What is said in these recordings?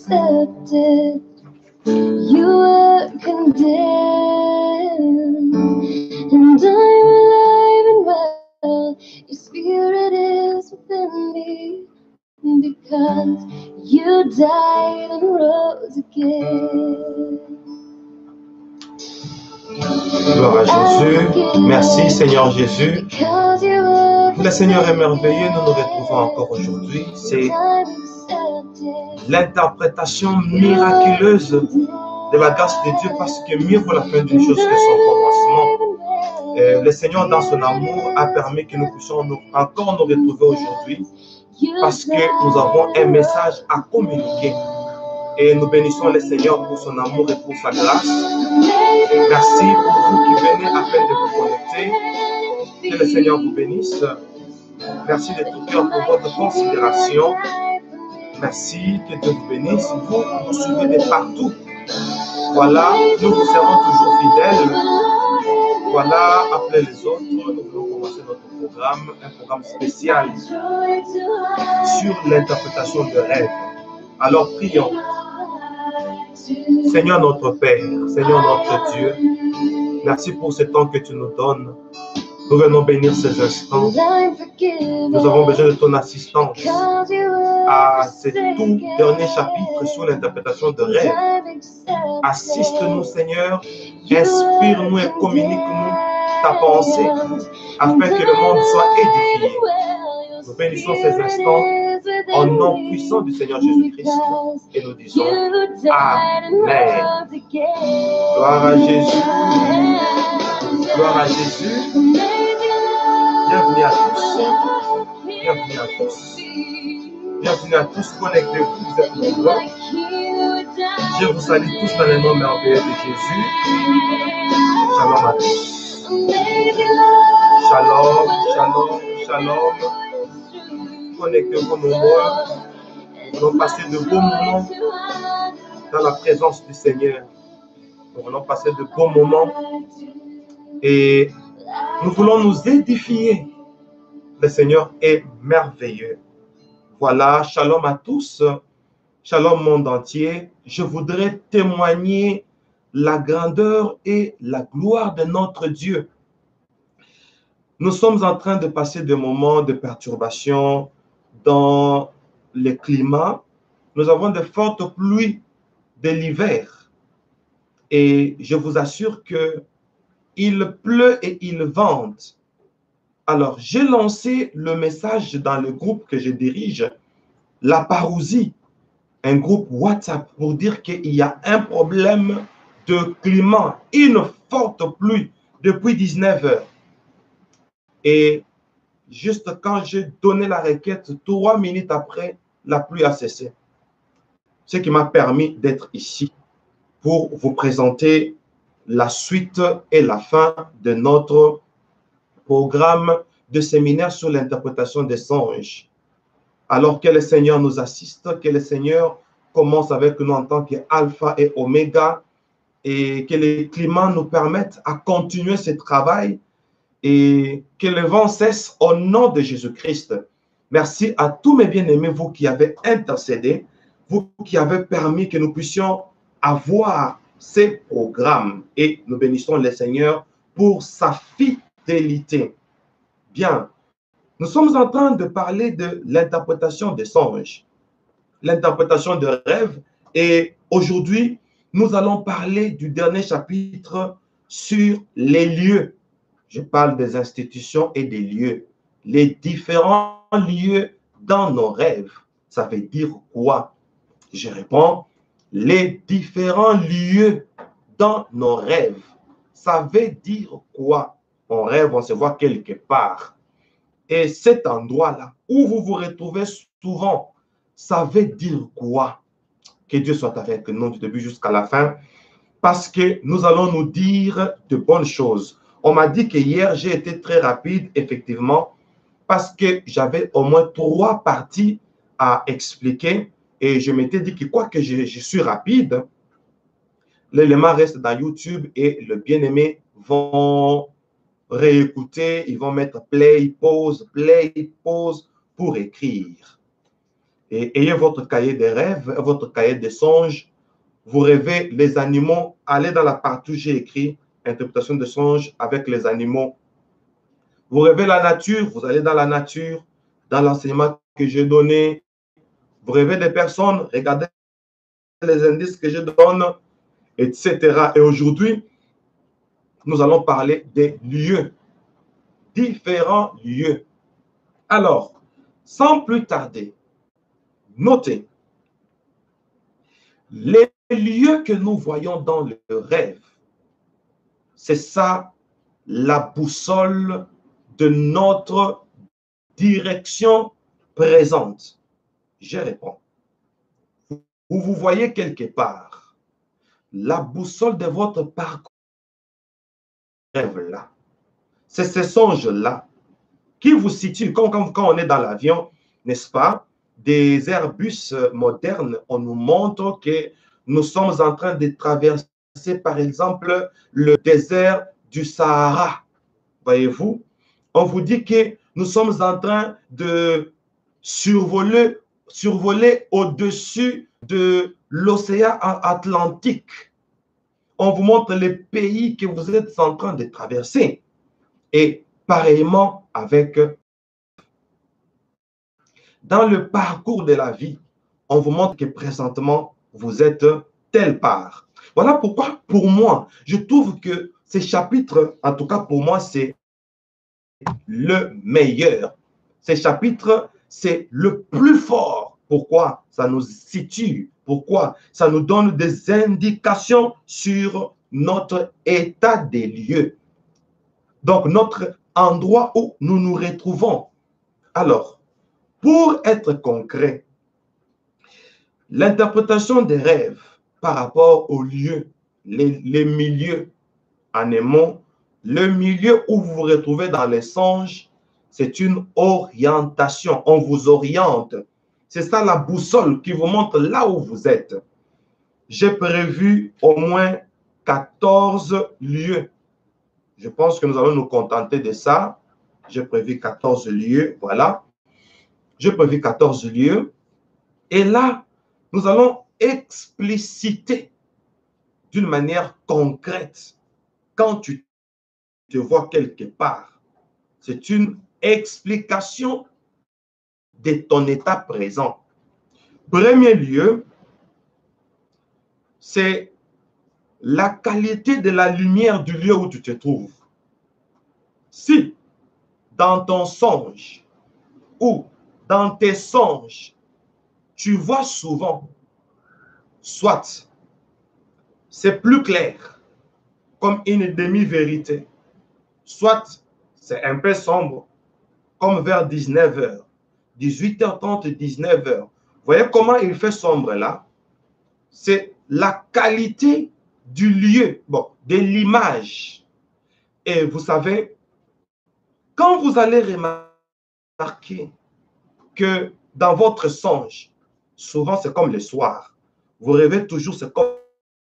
accepted. You were condemned, and I'm alive and well. Your spirit is within me, because you died and rose again. Gloire à Jésus. Merci Seigneur Jésus. Le Seigneur est merveilleux, nous nous retrouvons encore aujourd'hui. C'est l'interprétation miraculeuse de la grâce de Dieu, parce que mieux vaut la fin d'une chose que son commencement. Le Seigneur, dans son amour, a permis que nous puissions encore nous retrouver aujourd'hui, parce que nous avons un message à communiquer. Et nous bénissons le Seigneur pour son amour et pour sa grâce. Merci pour vous qui venez à peine de vous connecter. Que le Seigneur vous bénisse. Merci de tout cœur pour votre considération. Merci, que Dieu vous bénisse. Vous nous suivez de partout. Voilà, nous vous serons toujours fidèles. Voilà, appelez les autres. Nous voulons commencer notre programme, un programme spécial sur l'interprétation de rêves. Alors prions. Seigneur notre Père, Seigneur notre Dieu, merci pour ce temps que tu nous donnes. Nous venons bénir ces instants. Nous avons besoin de ton assistance à ce tout dernier chapitre sur l'interprétation de rêves. Assiste-nous, Seigneur, inspire-nous et communique-nous ta pensée afin que le monde soit édifié. Nous bénissons ces instants au nom puissant du Seigneur Jésus-Christ et nous disons Amen. Gloire à Jésus. Gloire à Jésus. Bienvenue à tous. Bienvenue à tous. Bienvenue à tous. Connectez-vous, vous êtes nombreux. Je vous salue tous dans le nom merveilleux de Jésus. Shalom à tous. Shalom, shalom, shalom. Connectez-vous nombreux. Nous allons passer de beaux moments dans la présence du Seigneur. Nous allons passer de beaux moments et nous voulons nous édifier. Le Seigneur est merveilleux. Voilà, shalom à tous. Shalom monde entier. Je voudrais témoigner la grandeur et la gloire de notre Dieu. Nous sommes en train de passer des moments de perturbation dans le climat. Nous avons de fortes pluies de l'hiver. Et je vous assure que il pleut et il vente. Alors, j'ai lancé le message dans le groupe que je dirige, La Parousie, un groupe WhatsApp, pour dire qu'il y a un problème de climat, une forte pluie depuis 19 heures. Et juste quand j'ai donné la requête, 3 minutes après, la pluie a cessé. Ce qui m'a permis d'être ici pour vous présenter la suite et la fin de notre programme de séminaire sur l'interprétation des songes. Alors que le Seigneur nous assiste, que le Seigneur commence avec nous en tant qu'alpha et oméga, et que les climats nous permettent à continuer ce travail et que le vent cesse au nom de Jésus-Christ. Merci à tous mes bien-aimés, vous qui avez intercédé, vous qui avez permis que nous puissions avoir ces programmes, et nous bénissons le Seigneur pour sa fidélité. Bien, nous sommes en train de parler de l'interprétation des songes, l'interprétation de rêves, et aujourd'hui, nous allons parler du dernier chapitre sur les lieux. Je parle des institutions et des lieux, les différents lieux dans nos rêves. Ça veut dire quoi? Je réponds, les différents lieux dans nos rêves. Ça veut dire quoi? On rêve, on se voit quelque part. Et cet endroit-là, où vous vous retrouvez souvent, ça veut dire quoi? Que Dieu soit avec nous du début jusqu'à la fin, parce que nous allons nous dire de bonnes choses. On m'a dit que hier, j'ai été très rapide, effectivement, parce que j'avais au moins 3 parties à expliquer. Et je m'étais dit que quoi que je suis rapide, l'élément reste dans YouTube et le bien-aimé vont réécouter, ils vont mettre play, pause pour écrire. Et ayez votre cahier des rêves, votre cahier des songes. Vous rêvez les animaux, allez dans la partie où j'ai écrit interprétation de songes avec les animaux. Vous rêvez la nature, vous allez dans la nature, dans l'enseignement que j'ai donné. Vous rêvez des personnes, regardez les indices que je donne, etc. Et aujourd'hui, nous allons parler des lieux, différents lieux. Alors, sans plus tarder, notez, les lieux que nous voyons dans le rêve, c'est ça la boussole de notre direction présente. Je réponds. Vous voyez quelque part la boussole de votre parcours rêve-là. C'est ces songes-là qui vous situent, quand on est dans l'avion, n'est-ce pas? Des Airbus modernes, on nous montre que nous sommes en train de traverser, par exemple, le désert du Sahara. Voyez-vous? On vous dit que nous sommes en train de survoler au-dessus de l'océan Atlantique. On vous montre les pays que vous êtes en train de traverser. Et pareillement avec, dans le parcours de la vie, on vous montre que présentement, vous êtes telle part. Voilà pourquoi, pour moi, je trouve que ces chapitres, en tout cas pour moi, c'est le meilleur. Ces chapitres, c'est le plus fort. Pourquoi? Ça nous situe. Pourquoi? Ça nous donne des indications sur notre état des lieux. Donc, notre endroit où nous nous retrouvons. Alors, pour être concret, l'interprétation des rêves par rapport aux lieux, les milieux, en un mot, le milieu où vous vous retrouvez dans les songes, c'est une orientation. On vous oriente. C'est ça la boussole qui vous montre là où vous êtes. J'ai prévu au moins 14 lieux. Je pense que nous allons nous contenter de ça. J'ai prévu 14 lieux. Voilà. J'ai prévu 14 lieux. Et là, nous allons expliciter d'une manière concrète. Quand tu te vois quelque part, c'est une explication de ton état présent. Premier lieu, c'est la qualité de la lumière du lieu où tu te trouves. Si dans ton songe ou dans tes songes, tu vois souvent, soit c'est plus clair, comme une demi-vérité, soit c'est un peu sombre, comme vers 19h, 18h30, 19h. Vous voyez comment il fait sombre là? C'est la qualité du lieu, bon, de l'image. Et vous savez, quand vous allez remarquer que dans votre songe, souvent c'est comme le soir, vous rêvez toujours, c'est comme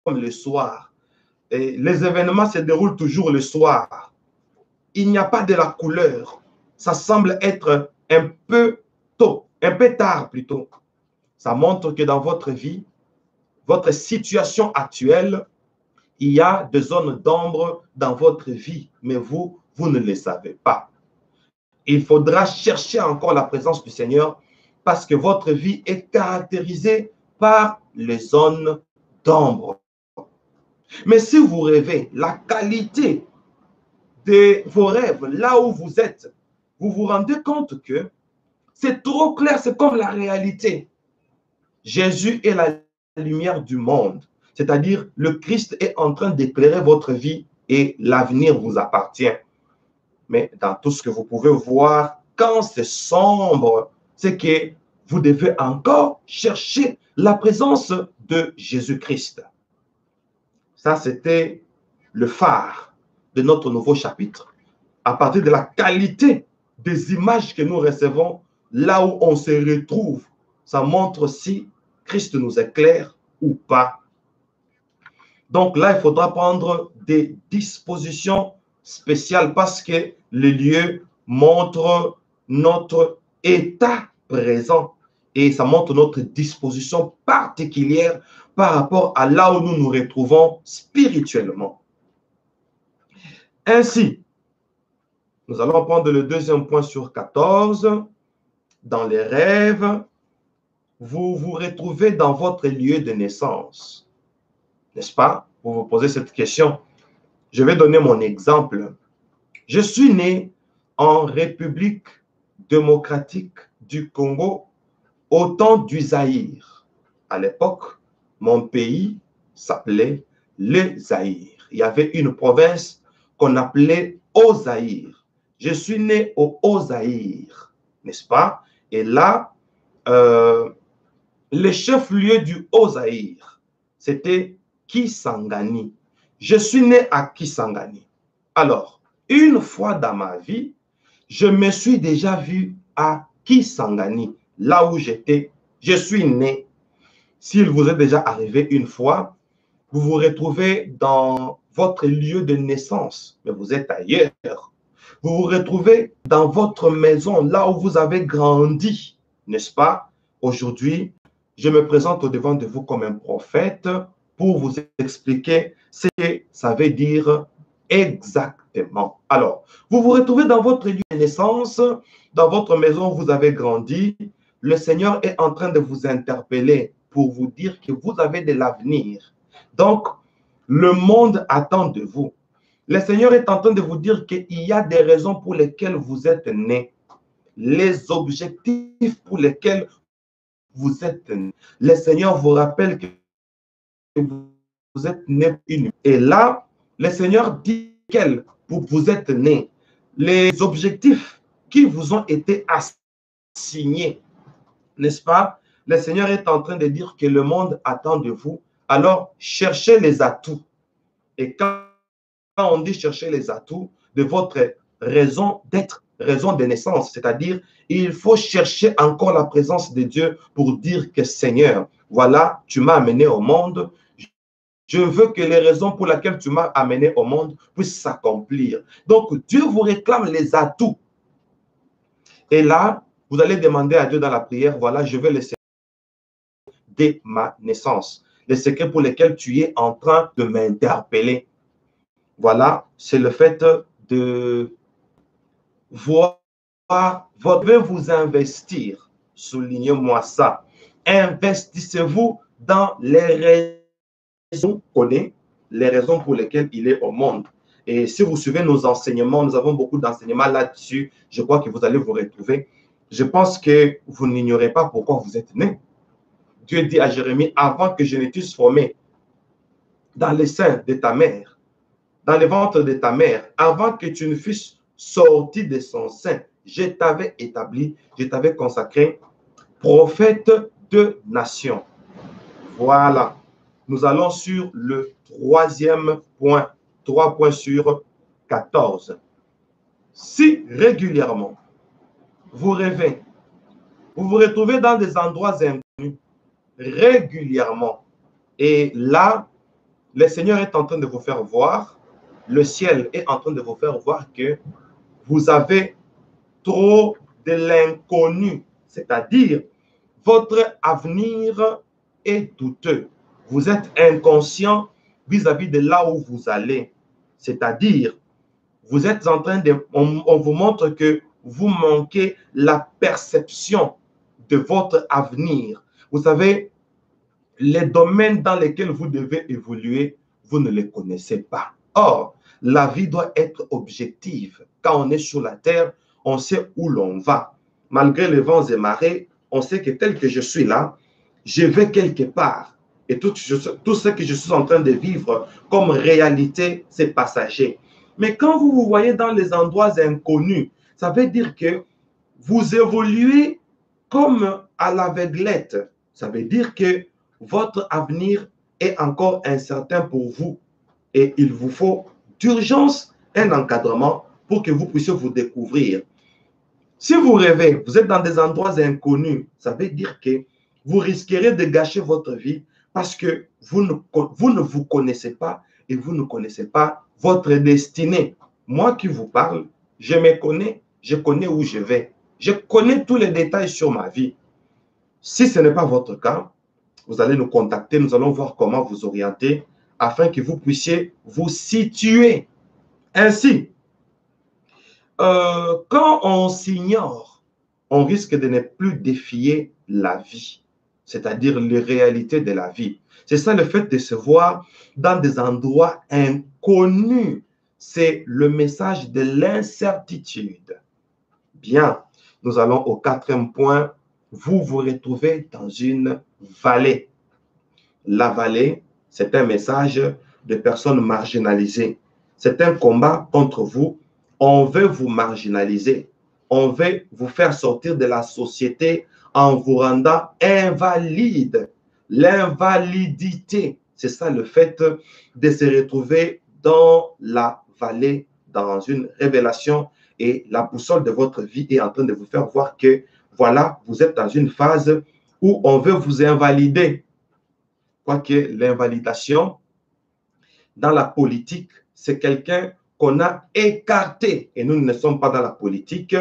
le soir. Et les événements se déroulent toujours le soir. Il n'y a pas de la couleur. Ça semble être un peu tôt, un peu tard plutôt. Ça montre que dans votre vie, votre situation actuelle, il y a des zones d'ombre dans votre vie, mais vous ne le savez pas. Il faudra chercher encore la présence du Seigneur parce que votre vie est caractérisée par les zones d'ombre. Mais si vous rêvez, la qualité de vos rêves, là où vous êtes, vous vous rendez compte que c'est trop clair, c'est comme la réalité. Jésus est la lumière du monde, c'est-à-dire le Christ est en train d'éclairer votre vie et l'avenir vous appartient. Mais dans tout ce que vous pouvez voir, quand c'est sombre, c'est que vous devez encore chercher la présence de Jésus-Christ. Ça, c'était le phare de notre nouveau chapitre. À partir de la qualité des images que nous recevons, là où on se retrouve, ça montre si Christ nous éclaire ou pas. Donc là, il faudra prendre des dispositions spéciales parce que les lieux montrent notre état présent. Et ça montre notre disposition particulière par rapport à là où nous nous retrouvons spirituellement. Ainsi, nous allons prendre le deuxième point sur 14. Dans les rêves, vous vous retrouvez dans votre lieu de naissance. N'est-ce pas? Vous vous posez cette question. Je vais donner mon exemple. Je suis né en République démocratique du Congo au temps du Zaïre. À l'époque, mon pays s'appelait le Zaïre. Il y avait une province qu'on appelait Haut-Zaïre. Je suis né au Haut-Zaïre, n'est-ce pas? Et là, le chef-lieu du Haut-Zaïre, c'était Kisangani. Je suis né à Kisangani. Alors, une fois dans ma vie, je me suis déjà vu à Kisangani, là où j'étais. Je suis né. S'il vous est déjà arrivé une fois, vous vous retrouvez dans votre lieu de naissance, mais vous êtes ailleurs. Vous vous retrouvez dans votre maison, là où vous avez grandi, n'est-ce pas? Aujourd'hui, je me présente au devant de vous comme un prophète pour vous expliquer ce que ça veut dire exactement. Alors, vous vous retrouvez dans votre lieu de naissance, dans votre maison où vous avez grandi. Le Seigneur est en train de vous interpeller pour vous dire que vous avez de l'avenir. Donc, le monde attend de vous. Le Seigneur est en train de vous dire qu'il y a des raisons pour lesquelles vous êtes nés, les objectifs pour lesquels vous êtes nés. Le Seigneur vous rappelle que vous êtes nés une. Et là, le Seigneur dit quel pour vous êtes nés, les objectifs qui vous ont été assignés, n'est-ce pas? Le Seigneur est en train de dire que le monde attend de vous. Alors, cherchez les atouts. Et quand on dit chercher les atouts de votre raison d'être, raison de naissance, c'est-à-dire il faut chercher encore la présence de Dieu pour dire que Seigneur, voilà, tu m'as amené au monde. Je veux que les raisons pour lesquelles tu m'as amené au monde puissent s'accomplir. Donc, Dieu vous réclame les atouts. Et là, vous allez demander à Dieu dans la prière, voilà, je veux les secrets de ma naissance, les secrets pour lesquels tu es en train de m'interpeller. Voilà, c'est le fait de voir, vous devez vous investir, soulignez-moi ça, investissez-vous dans les raisons qu'on connaît, les raisons pour lesquelles il est au monde. Et si vous suivez nos enseignements, nous avons beaucoup d'enseignements là-dessus, je crois que vous allez vous retrouver. Je pense que vous n'ignorez pas pourquoi vous êtes né. Dieu dit à Jérémie, avant que je ne t'eusse formé dans les seins de ta mère, dans le ventre de ta mère, avant que tu ne fusses sorti de son sein, je t'avais établi, je t'avais consacré prophète de nation. Voilà. Nous allons sur le troisième point, 3 points sur 14. Si régulièrement vous rêvez, vous vous retrouvez dans des endroits inconnus, régulièrement, et là, le Seigneur est en train de vous faire voir, le ciel est en train de vous faire voir que vous avez trop de l'inconnu, c'est-à-dire votre avenir est douteux. Vous êtes inconscient vis-à-vis de là où vous allez, c'est-à-dire vous êtes en train de, on vous montre que vous manquez la perception de votre avenir. Vous savez, les domaines dans lesquels vous devez évoluer, vous ne les connaissez pas. Or, la vie doit être objective. Quand on est sur la terre, on sait où l'on va. Malgré les vents et marées, on sait que tel que je suis là, je vais quelque part. Et tout ce que je suis en train de vivre comme réalité, c'est passager. Mais quand vous vous voyez dans les endroits inconnus, ça veut dire que vous évoluez comme à l'aveuglette. Ça veut dire que votre avenir est encore incertain pour vous. Et il vous faut d'urgence un encadrement pour que vous puissiez vous découvrir. Si vous rêvez, vous êtes dans des endroits inconnus, ça veut dire que vous risquerez de gâcher votre vie parce que vous ne vous connaissez pas et vous ne connaissez pas votre destinée. Moi qui vous parle, je me connais, je connais où je vais. Je connais tous les détails sur ma vie. Si ce n'est pas votre cas, vous allez nous contacter, nous allons voir comment vous orienter afin que vous puissiez vous situer. Ainsi, quand on s'ignore, on risque de ne plus défier la vie, c'est-à-dire les réalités de la vie. C'est ça le fait de se voir dans des endroits inconnus. C'est le message de l'incertitude. Bien, nous allons au quatrième point. Vous vous retrouvez dans une vallée. La vallée, c'est un message de personnes marginalisées. C'est un combat contre vous. On veut vous marginaliser. On veut vous faire sortir de la société en vous rendant invalide. L'invalidité, c'est ça le fait de se retrouver dans la vallée, dans une révélation, et la boussole de votre vie est en train de vous faire voir que, voilà, vous êtes dans une phase où on veut vous invalider. Quoique l'invalidation dans la politique, c'est quelqu'un qu'on a écarté. Et nous ne sommes pas dans la politique.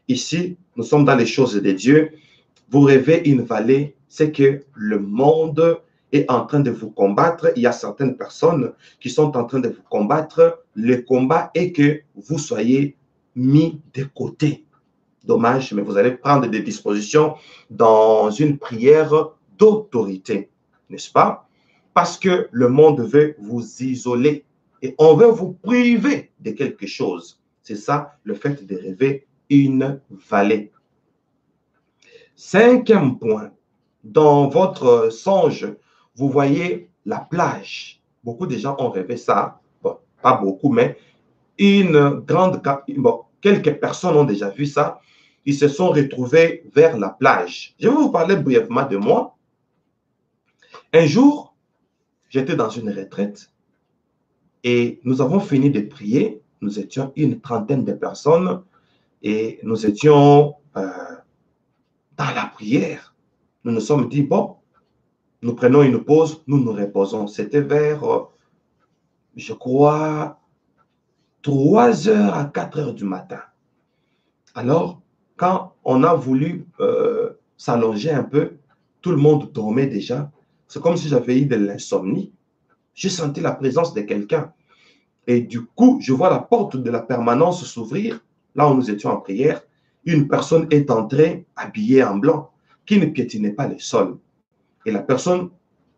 Ici, nous sommes dans les choses de Dieu. Vous rêvez une vallée, c'est que le monde est en train de vous combattre. Il y a certaines personnes qui sont en train de vous combattre. Le combat est que vous soyez mis de côté. Dommage, mais vous allez prendre des dispositions dans une prière d'autorité, n'est-ce pas? Parce que le monde veut vous isoler et on veut vous priver de quelque chose. C'est ça le fait de rêver une vallée. Cinquième point, dans votre songe, vous voyez la plage. Beaucoup de gens ont rêvé ça. Bon, pas beaucoup, mais quelques personnes ont déjà vu ça. Ils se sont retrouvés vers la plage. Je vais vous parler brièvement de moi. Un jour, j'étais dans une retraite et nous avons fini de prier. Nous étions une trentaine de personnes et nous étions dans la prière. Nous nous sommes dit, bon, nous prenons une pause, nous nous reposons. C'était vers, je crois, 3 heures à 4 heures du matin. Alors, quand on a voulu s'allonger un peu, tout le monde dormait déjà. C'est comme si j'avais eu de l'insomnie. J'ai senti la présence de quelqu'un. Et du coup, je vois la porte de la permanence s'ouvrir, là où nous étions en prière. Une personne est entrée, habillée en blanc, qui ne piétinait pas le sol. Et la personne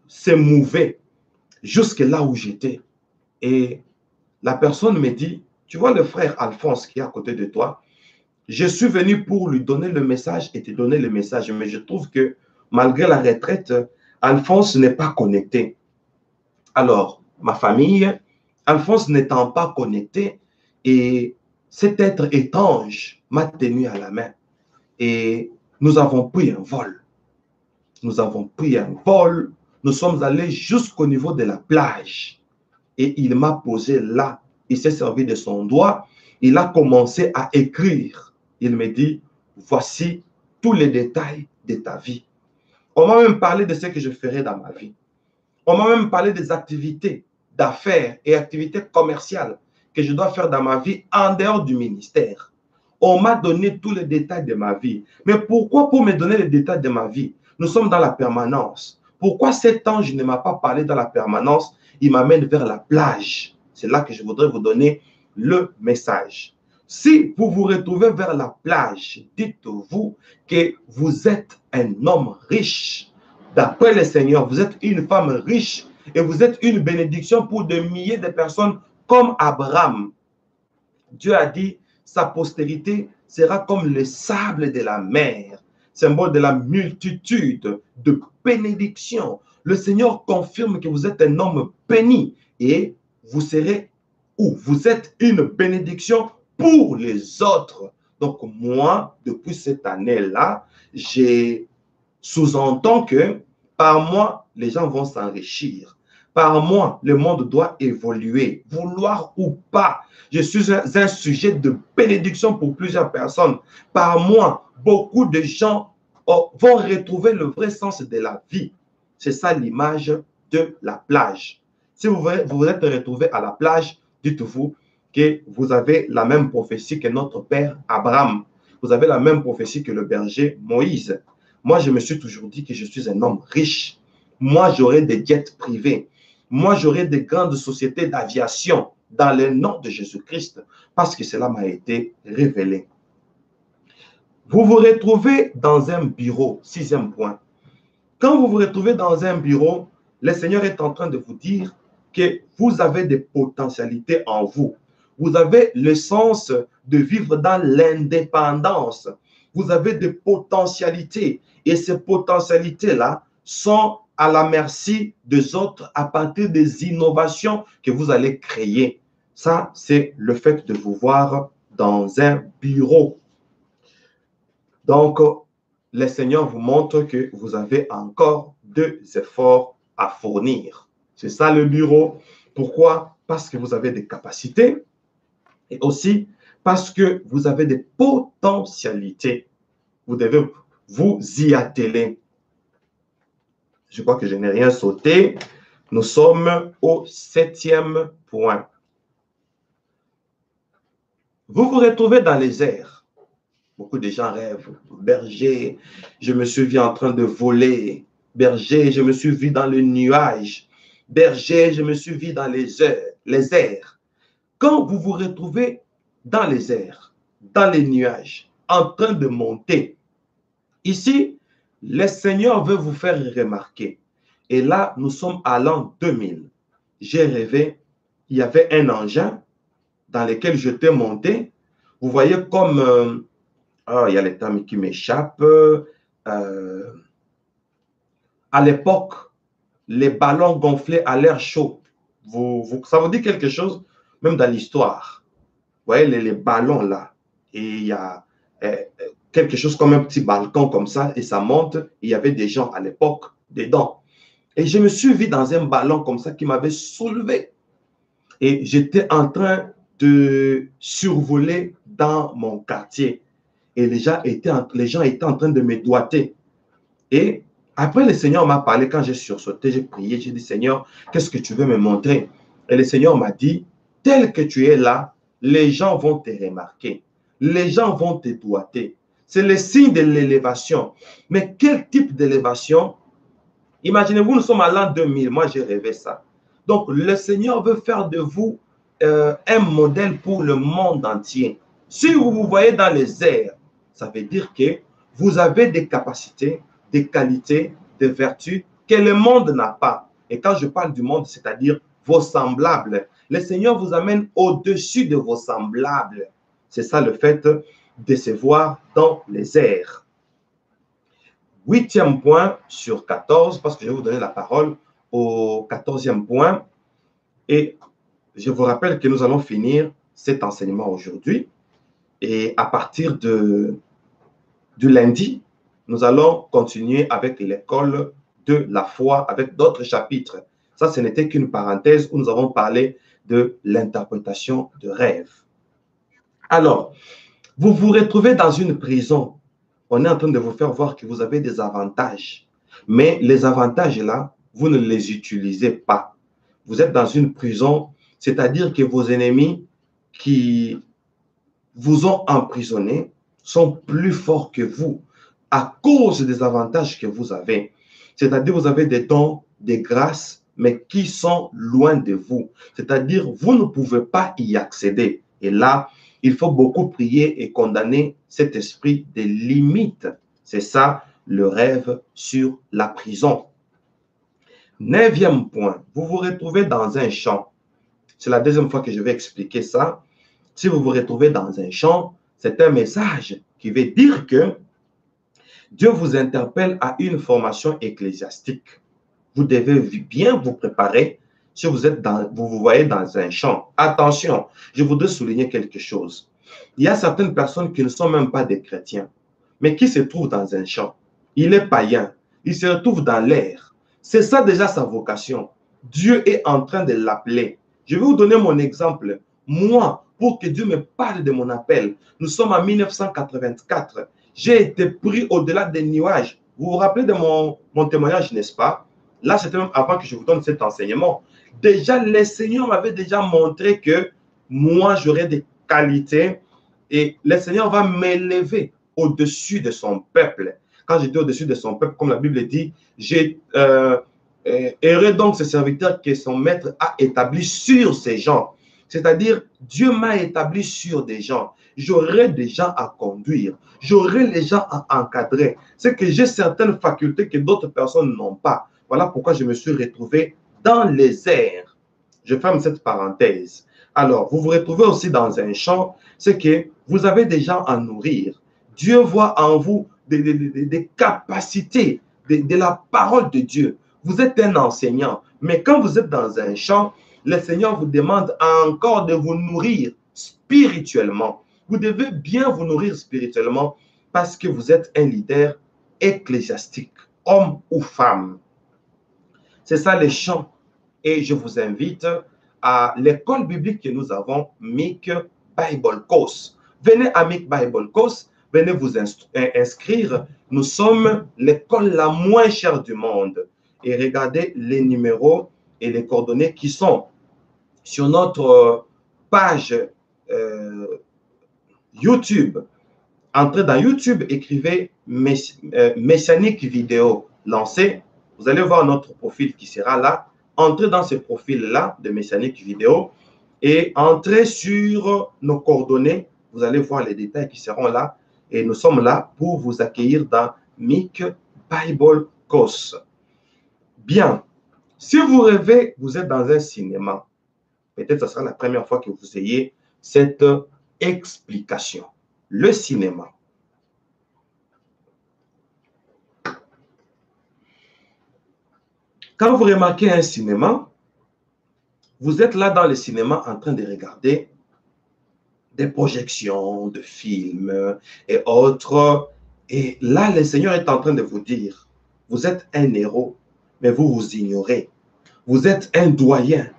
s'est mouvée jusque là où j'étais. Et la personne me dit, tu vois le frère Alphonse qui est à côté de toi, je suis venu pour lui donner le message et te donner le message, mais je trouve que malgré la retraite, Alphonse n'est pas connecté. Alors, ma famille, Alphonse n'étant pas connecté, et cet être étrange m'a tenu à la main. Et nous avons pris un vol. Nous avons pris un vol. Nous sommes allés jusqu'au niveau de la plage. Et il m'a posé là. Il s'est servi de son doigt. Il a commencé à écrire. Il me dit, voici tous les détails de ta vie. On m'a même parlé de ce que je ferai dans ma vie. On m'a même parlé des activités d'affaires et activités commerciales que je dois faire dans ma vie en dehors du ministère. On m'a donné tous les détails de ma vie. Mais pourquoi pour me donner les détails de ma vie? Nous sommes dans la permanence. Pourquoi cet ange ne m'a pas parlé dans la permanence? Il m'amène vers la plage. C'est là que je voudrais vous donner le message. Si vous vous retrouvez vers la plage, dites-vous que vous êtes un homme riche. D'après le Seigneur, vous êtes une femme riche et vous êtes une bénédiction pour des milliers de personnes comme Abraham. Dieu a dit, sa postérité sera comme le sable de la mer, symbole de la multitude de bénédictions. Le Seigneur confirme que vous êtes un homme béni et vous serez où? Vous êtes une bénédiction pour les autres. Donc moi, depuis cette année-là, j'ai sous-entend que par moi, les gens vont s'enrichir. Par moi, le monde doit évoluer, vouloir ou pas. Je suis un sujet de bénédiction pour plusieurs personnes. Par moi, beaucoup de gens vont retrouver le vrai sens de la vie. C'est ça l'image de la plage. Si vous vous êtes retrouvé à la plage, dites-vous que vous avez la même prophétie que notre père Abraham. Vous avez la même prophétie que le berger Moïse. Moi, je me suis toujours dit que je suis un homme riche. Moi, j'aurai des jets privés. Moi, j'aurai des grandes sociétés d'aviation dans le nom de Jésus-Christ, parce que cela m'a été révélé. Vous vous retrouvez dans un bureau, 6e point. Quand vous vous retrouvez dans un bureau, le Seigneur est en train de vous dire que vous avez des potentialités en vous. Vous avez le sens de vivre dans l'indépendance. Vous avez des potentialités et ces potentialités-là sont à la merci des autres à partir des innovations que vous allez créer. Ça, c'est le fait de vous voir dans un bureau. Donc, le Seigneur vous montre que vous avez encore 2 efforts à fournir. C'est ça le bureau. Pourquoi? Parce que vous avez des capacités et aussi parce que vous avez des potentialités. Vous devez vous y atteler. Je crois que je n'ai rien sauté. Nous sommes au 7e point. Vous vous retrouvez dans les airs. Beaucoup de gens rêvent. Berger, je me suis vu en train de voler. Berger, je me suis vu dans le nuage. Berger, je me suis vu dans les airs. Quand vous vous retrouvez dans les airs, dans les nuages, en train de monter, ici, le Seigneur veut vous faire remarquer. Et là, nous sommes à l'an 2000. J'ai rêvé, il y avait un engin dans lequel j'étais monté. Vous voyez comme... il y a les termes qui m'échappent. À l'époque, les ballons gonflés à l'air chaud. Ça vous dit quelque chose? Même dans l'histoire. Vous voyez les ballons là. Et il y a quelque chose comme un petit balcon comme ça. Et ça monte. Il y avait des gens à l'époque dedans. Et je me suis vu dans un ballon comme ça qui m'avait soulevé. Et j'étais en train de survoler dans mon quartier. Et les gens étaient en train de me doigter. Et après, le Seigneur m'a parlé. Quand j'ai sursauté, j'ai prié. J'ai dit, Seigneur, qu'est-ce que tu veux me montrer? Et le Seigneur m'a dit, tel que tu es là, les gens vont te remarquer. Les gens vont te doigter. C'est le signe de l'élévation. Mais quel type d'élévation? Imaginez-vous, nous sommes à l'an 2000. Moi, j'ai rêvé ça. Donc, le Seigneur veut faire de vous un modèle pour le monde entier. Si vous vous voyez dans les airs, ça veut dire que vous avez des capacités, des qualités, des vertus que le monde n'a pas. Et quand je parle du monde, c'est-à-dire vos semblables. Le Seigneur vous amène au-dessus de vos semblables. C'est ça le fait de se voir dans les airs. 8e point sur 14, parce que je vais vous donner la parole au 14e point. Et je vous rappelle que nous allons finir cet enseignement aujourd'hui. Et à partir du lundi, nous allons continuer avec l'école de la foi, avec d'autres chapitres. Ça, ce n'était qu'une parenthèse où nous avons parlé de l'interprétation de rêves. Alors, vous vous retrouvez dans une prison. On est en train de vous faire voir que vous avez des avantages. Mais les avantages-là, vous ne les utilisez pas. Vous êtes dans une prison, c'est-à-dire que vos ennemis qui vous ont emprisonné sont plus forts que vous à cause des avantages que vous avez. C'est-à-dire vous avez des dons, des grâces, mais qui sont loin de vous. C'est-à-dire vous ne pouvez pas y accéder. Et là, il faut beaucoup prier et condamner cet esprit des limites. C'est ça le rêve sur la prison. 9e point, vous vous retrouvez dans un champ. C'est la 2e fois que je vais expliquer ça. Si vous vous retrouvez dans un champ, c'est un message qui veut dire que Dieu vous interpelle à une formation ecclésiastique. Vous devez bien vous préparer si vous vous voyez dans un champ. Attention, je voudrais souligner quelque chose. Il y a certaines personnes qui ne sont même pas des chrétiens, mais qui se trouvent dans un champ. Il est païen, il se retrouve dans l'air. C'est ça déjà sa vocation. Dieu est en train de l'appeler. Je vais vous donner mon exemple. Moi, pour que Dieu me parle de mon appel, nous sommes en 1984. J'ai été pris au-delà des nuages. Vous vous rappelez de mon témoignage, n'est-ce pas? Là, c'était même avant que je vous donne cet enseignement. Déjà, le Seigneur m'avait déjà montré que moi, j'aurais des qualités et le Seigneur va m'élever au-dessus de son peuple. quand j'étais au-dessus de son peuple, comme la Bible dit, j'ai heureux donc ce serviteur que son maître a établi sur ces gens. C'est-à-dire, Dieu m'a établi sur des gens. J'aurai des gens à conduire. J'aurai les gens à encadrer. C'est que j'ai certaines facultés que d'autres personnes n'ont pas. Voilà pourquoi je me suis retrouvé dans les airs. Je ferme cette parenthèse. Alors, vous vous retrouvez aussi dans un champ, c'est que vous avez des gens à nourrir. Dieu voit en vous des capacités de la parole de Dieu. Vous êtes un enseignant, mais quand vous êtes dans un champ, le Seigneur vous demande encore de vous nourrir spirituellement. Vous devez bien vous nourrir spirituellement parce que vous êtes un leader ecclésiastique, homme ou femme. C'est ça les champs. Et je vous invite à l'école biblique que nous avons, Mic Bible Course. Venez à Mic Bible Course, venez vous inscrire. Nous sommes l'école la moins chère du monde. Et regardez les numéros et les coordonnées qui sont sur notre page YouTube. Entrez dans YouTube, écrivez Messianique Vidéo lancé. Vous allez voir notre profil qui sera là. Entrez dans ce profil-là de Messianique Vidéo et entrez sur nos coordonnées. Vous allez voir les détails qui seront là. Et nous sommes là pour vous accueillir dans Mic Bible Course. Bien, si vous rêvez, vous êtes dans un cinéma, peut-être que ce sera la première fois que vous ayez cette explication. Le cinéma. Quand vous remarquez un cinéma, vous êtes là dans le cinéma en train de regarder des projections de films et autres. Et là, le Seigneur est en train de vous dire, vous êtes un héros, mais vous vous ignorez. Vous êtes un doyen,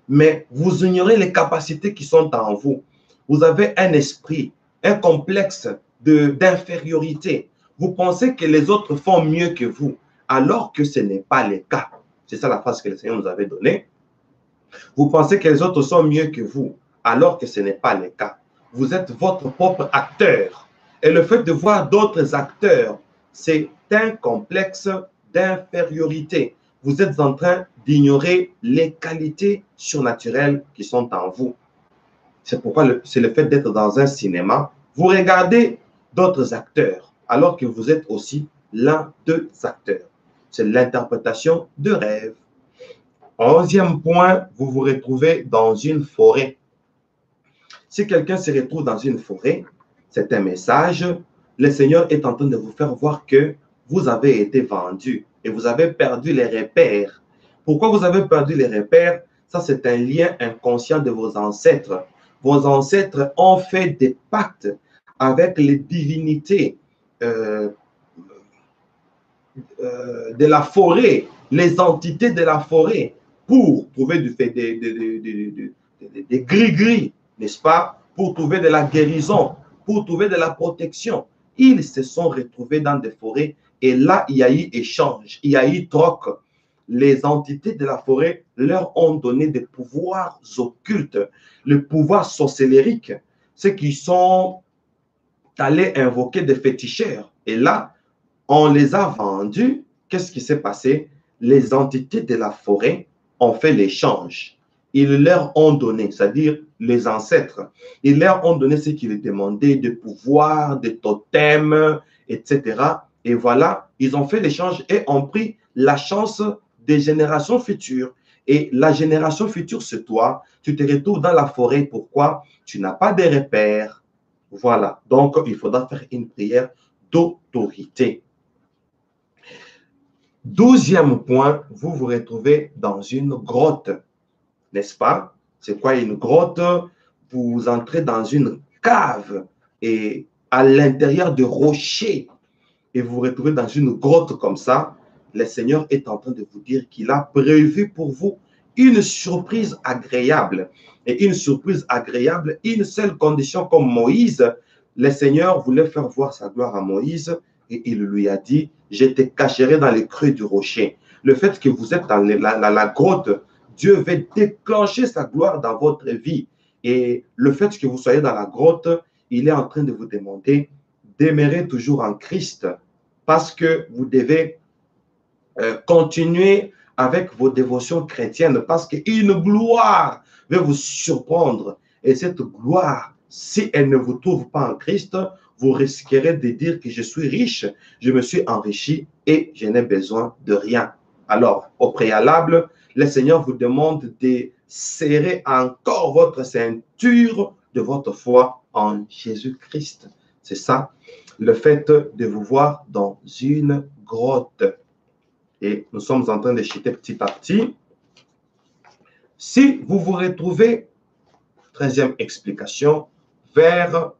mais vous ignorez les capacités qui sont en vous. Vous avez un esprit, un complexe d'infériorité. Vous pensez que les autres font mieux que vous, alors que ce n'est pas le cas. C'est ça la phrase que le Seigneur nous avait donnée. Vous pensez que les autres sont mieux que vous, alors que ce n'est pas le cas. Vous êtes votre propre acteur. Et le fait de voir d'autres acteurs, c'est un complexe d'infériorité. Vous êtes en train d'ignorer les qualités surnaturelles qui sont en vous. C'est pourquoi c'est le fait d'être dans un cinéma. Vous regardez d'autres acteurs, alors que vous êtes aussi l'un des acteurs. C'est l'interprétation de rêve. 11e point, vous vous retrouvez dans une forêt. Si quelqu'un se retrouve dans une forêt, c'est un message. Le Seigneur est en train de vous faire voir que vous avez été vendu et vous avez perdu les repères. Pourquoi vous avez perdu les repères? Ça, c'est un lien inconscient de vos ancêtres. Vos ancêtres ont fait des pactes avec les divinités de la forêt, les entités de la forêt, pour trouver des gris-gris, n'est-ce pas? Pour trouver de la guérison, pour trouver de la protection. Ils se sont retrouvés dans des forêts et là, il y a eu échange, il y a eu troc. Les entités de la forêt leur ont donné des pouvoirs occultes, le pouvoir sorcellérique, ceux qui sont allés invoquer des féticheurs. Et là, on les a vendus. Qu'est-ce qui s'est passé? Les entités de la forêt ont fait l'échange. Ils leur ont donné, c'est-à-dire les ancêtres, ils leur ont donné ce qu'ils demandaient, de pouvoir, de totems, etc. Et voilà, ils ont fait l'échange et ont pris la chance des générations futures. Et la génération future, c'est toi. Tu te retrouves dans la forêt. Pourquoi? Tu n'as pas de repères. Voilà. Donc, il faudra faire une prière d'autorité. 12e point, vous vous retrouvez dans une grotte, n'est-ce pas? C'est quoi une grotte? Vous entrez dans une cave et à l'intérieur de rochers et vous vous retrouvez dans une grotte comme ça. Le Seigneur est en train de vous dire qu'il a prévu pour vous une surprise agréable. Et une surprise agréable, une seule condition comme Moïse. Le Seigneur voulait faire voir sa gloire à Moïse et il lui a dit, je te cacherai dans les creux du rocher. Le fait que vous êtes dans la grotte, Dieu veut déclencher sa gloire dans votre vie. Et le fait que vous soyez dans la grotte, il est en train de vous demander d'aimer toujours en Christ. parce que vous devez continuer avec vos dévotions chrétiennes, parce qu'une gloire va vous surprendre. Et cette gloire, si elle ne vous trouve pas en Christ, vous risquerez de dire que je suis riche, je me suis enrichi et je n'ai besoin de rien. Alors, au préalable, le Seigneur vous demande de serrer encore votre ceinture de votre foi en Jésus-Christ. C'est ça, le fait de vous voir dans une grotte. Et nous sommes en train de chuter petit à petit. Si vous vous retrouvez, 13e explication, vers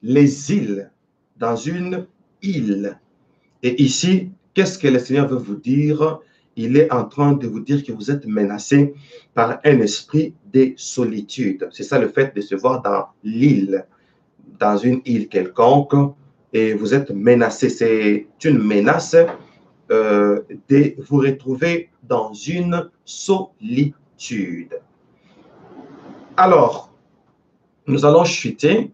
les îles, dans une île. Et ici, qu'est-ce que le Seigneur veut vous dire? Il est en train de vous dire que vous êtes menacé par un esprit de solitude. C'est ça le fait de se voir dans l'île, dans une île quelconque, et vous êtes menacé. C'est une menace de vous retrouver dans une solitude. Alors, nous allons chuter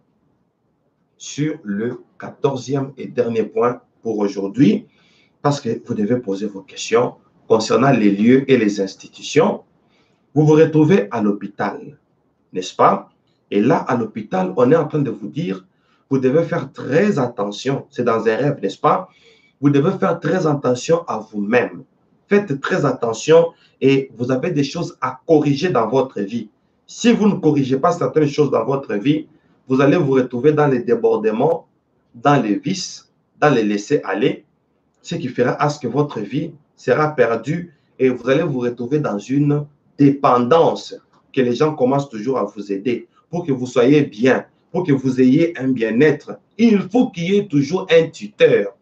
sur le 14e et dernier point pour aujourd'hui, parce que vous devez poser vos questions concernant les lieux et les institutions. Vous vous retrouvez à l'hôpital, n'est-ce pas? Et là, à l'hôpital, on est en train de vous dire, vous devez faire très attention. C'est dans un rêve, n'est-ce pas? Vous devez faire très attention à vous-même. Faites très attention et vous avez des choses à corriger dans votre vie. Si vous ne corrigez pas certaines choses dans votre vie, vous allez vous retrouver dans les débordements, dans les vices, dans les laisser-aller, ce qui fera à ce que votre vie sera perdue et vous allez vous retrouver dans une dépendance que les gens commencent toujours à vous aider pour que vous soyez bien, pour que vous ayez un bien-être. Il faut qu'il y ait toujours un tuteur.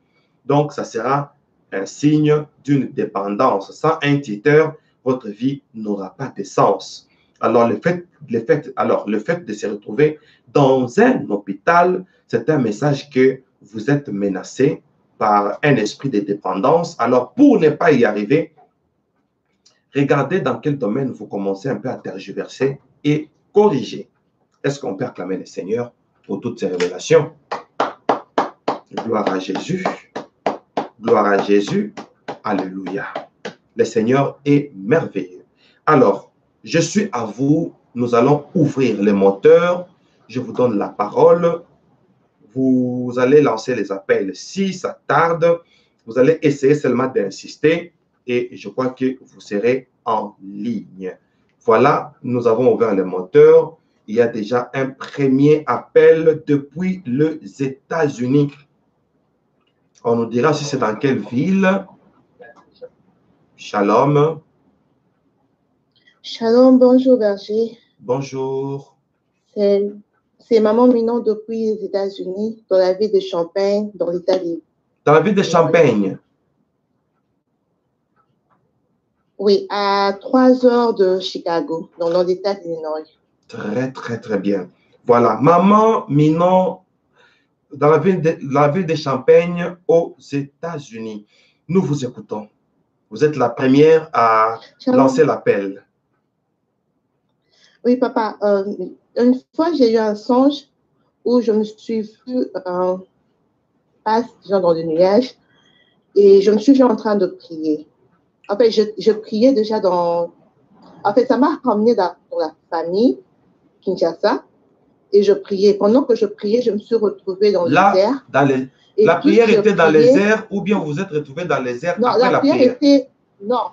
Donc, ça sera un signe d'une dépendance. Sans un tuteur, votre vie n'aura pas de sens. Alors, le fait de se retrouver dans un hôpital, c'est un message que vous êtes menacé par un esprit de dépendance. Alors, pour ne pas y arriver, regardez dans quel domaine vous commencez un peu à tergiverser et corriger. Est-ce qu'on peut acclamer le Seigneur pour toutes ces révélations? Gloire à Jésus. Gloire à Jésus. Alléluia. Le Seigneur est merveilleux. Alors, je suis à vous. Nous allons ouvrir les moteurs. Je vous donne la parole. Vous allez lancer les appels. Si ça tarde, vous allez essayer seulement d'insister et je crois que vous serez en ligne. Voilà, nous avons ouvert les moteurs. Il y a déjà un premier appel depuis les États-Unis. On nous dira si c'est dans quelle ville. Shalom. Shalom, bonjour Berger. Bonjour. C'est Maman Minon depuis les États-Unis, dans la ville de Champaign, dans l'État de... Dans la ville de Champaign? Oui, à 3 heures de Chicago, dans l'État d'Illinois. Très, très, très bien. Voilà, Maman Minon, dans la ville de Champaign, aux États-Unis. Nous vous écoutons. Vous êtes la première à lancer l'appel. Oui, papa. Une fois, j'ai eu un songe où je me suis vue dans le nuage et je me suis vue en train de prier. En fait, je priais déjà dans... En fait, ça m'a ramené dans la famille, Kinshasa, et je priais. Pendant que je priais, je me suis retrouvée dans les airs. La prière était dans les airs ou bien vous vous êtes retrouvée dans les airs après la prière? Non,